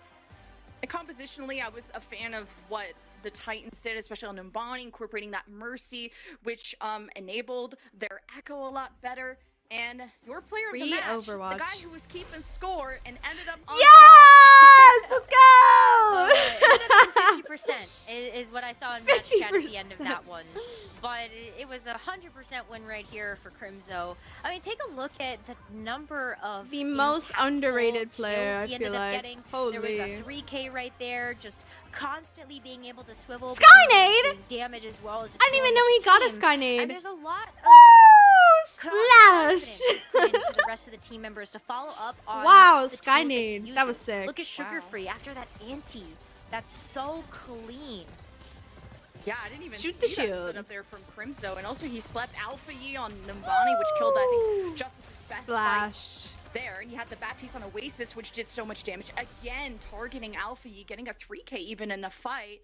And compositionally, I was a fan of what the Titans did, especially on Numbani, incorporating that Mercy, which enabled their Echo a lot better. And your player of the Free match, Overwatch. the guy who was keeping score and ended up on Yes! Let's go! It would have been 50% is what I saw in match chat at the end of that one. But it was a 100% win right here for Crimzo. I mean, take a look at the number of The most impactful underrated player, kills I he ended feel up like. getting. There was Holy. a 3K right there, just constantly being able to swivel. Skynade! doing damage as well as I didn't even know he got a Skynade. And there's a lot of Woo! confidence Splash! put into the rest of the team members to follow up on Wow, the tools that he Skynade. That was uses. sick. Look at Sugar Wow. Free after that anti. That's so clean. Yeah, I didn't even Shoot see the that shield. split up there from Crimzo. And also he slept Alpha Yi on Numbani, which killed, I think, Justice's best fight Splash. there. And he had the Baptiste on Oasis, which did so much damage. Again, targeting Alpha Yi, getting a 3K even in a fight.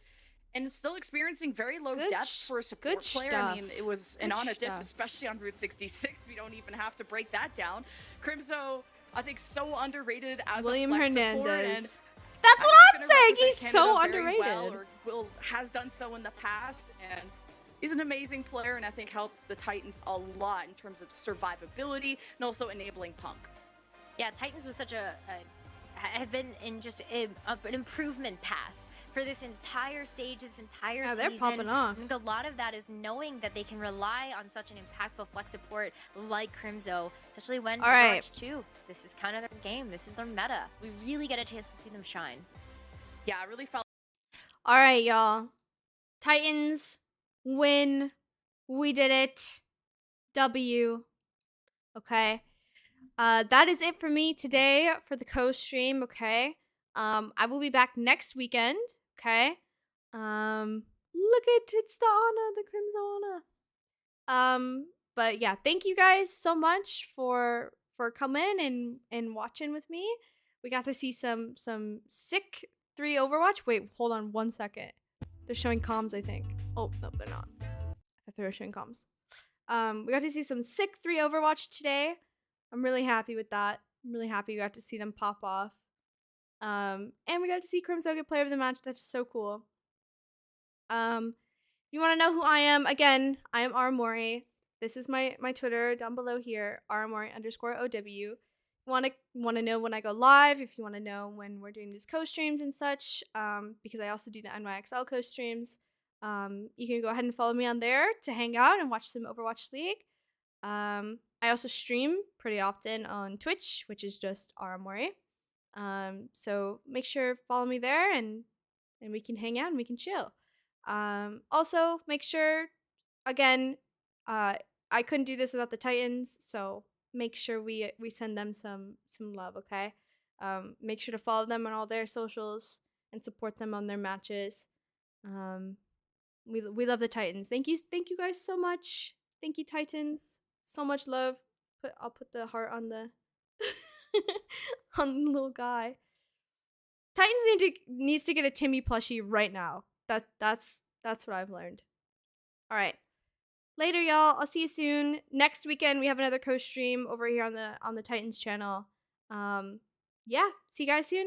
And still experiencing very low Good depth for a support good player. I mean, stuff. it was an Good on a dip, stuff. especially on Route 66. We don't even have to break that down. Crimzo, I think, so underrated as William a flex support, and Hernandez. That's what I I'm think saying. he's He's gonna so represent Canada very underrated. well, or has done so in the past, and he's an amazing player, and I think helped the Titans a lot in terms of survivability and also enabling Punk. Yeah, Titans was such have been in just an improvement path for this entire stage, this entire Yeah, season. they're popping off. I think a lot of that is knowing that they can rely on such an impactful flex support like Crimzo, especially when All right. Overwatch 2, this is kind of their game, this is their meta. We really get a chance to see them shine. Yeah, I really felt All right, y'all. Titans win. We did it. W. Okay. That is it for me today for the co-stream. Okay. I will be back next weekend. Okay. Look at it's the Ana, the Crimson Ana. But yeah, thank you guys so much for coming and watching with me. We got to see some sick 3 Overwatch. Wait, hold on 1 second. They're showing comms, I think. Oh, no, they're not. I thought they were showing comms. We got to see some sick 3 Overwatch today. I'm really happy with that. I'm really happy we got to see them pop off. And we got to see Crimson get player of the match. That's so cool. If you want to know who I am, again, I am Aramori. This is my Twitter down below here, Aramori_OW. Want to know when I go live, if you want to know when we're doing these co-streams and such, because I also do the NYXL co-streams, you can go ahead and follow me on there to hang out and watch some Overwatch League. I also stream pretty often on Twitch, which is just Aramori. So make sure follow me there and we can hang out and we can chill. Also make sure, again, I couldn't do this without the Titans, so make sure we send them some love, okay? Make sure to follow them on all their socials and support them on their matches. We love the Titans. Thank you guys so much. Thank you, Titans. So much love. I'll put the heart on the on the little guy. Titans needs to get a Timmy plushie right now. That's what I've learned. All right. Later, y'all. I'll see you soon. Next weekend we have another co-stream over here on the Titans channel. Yeah, see you guys soon.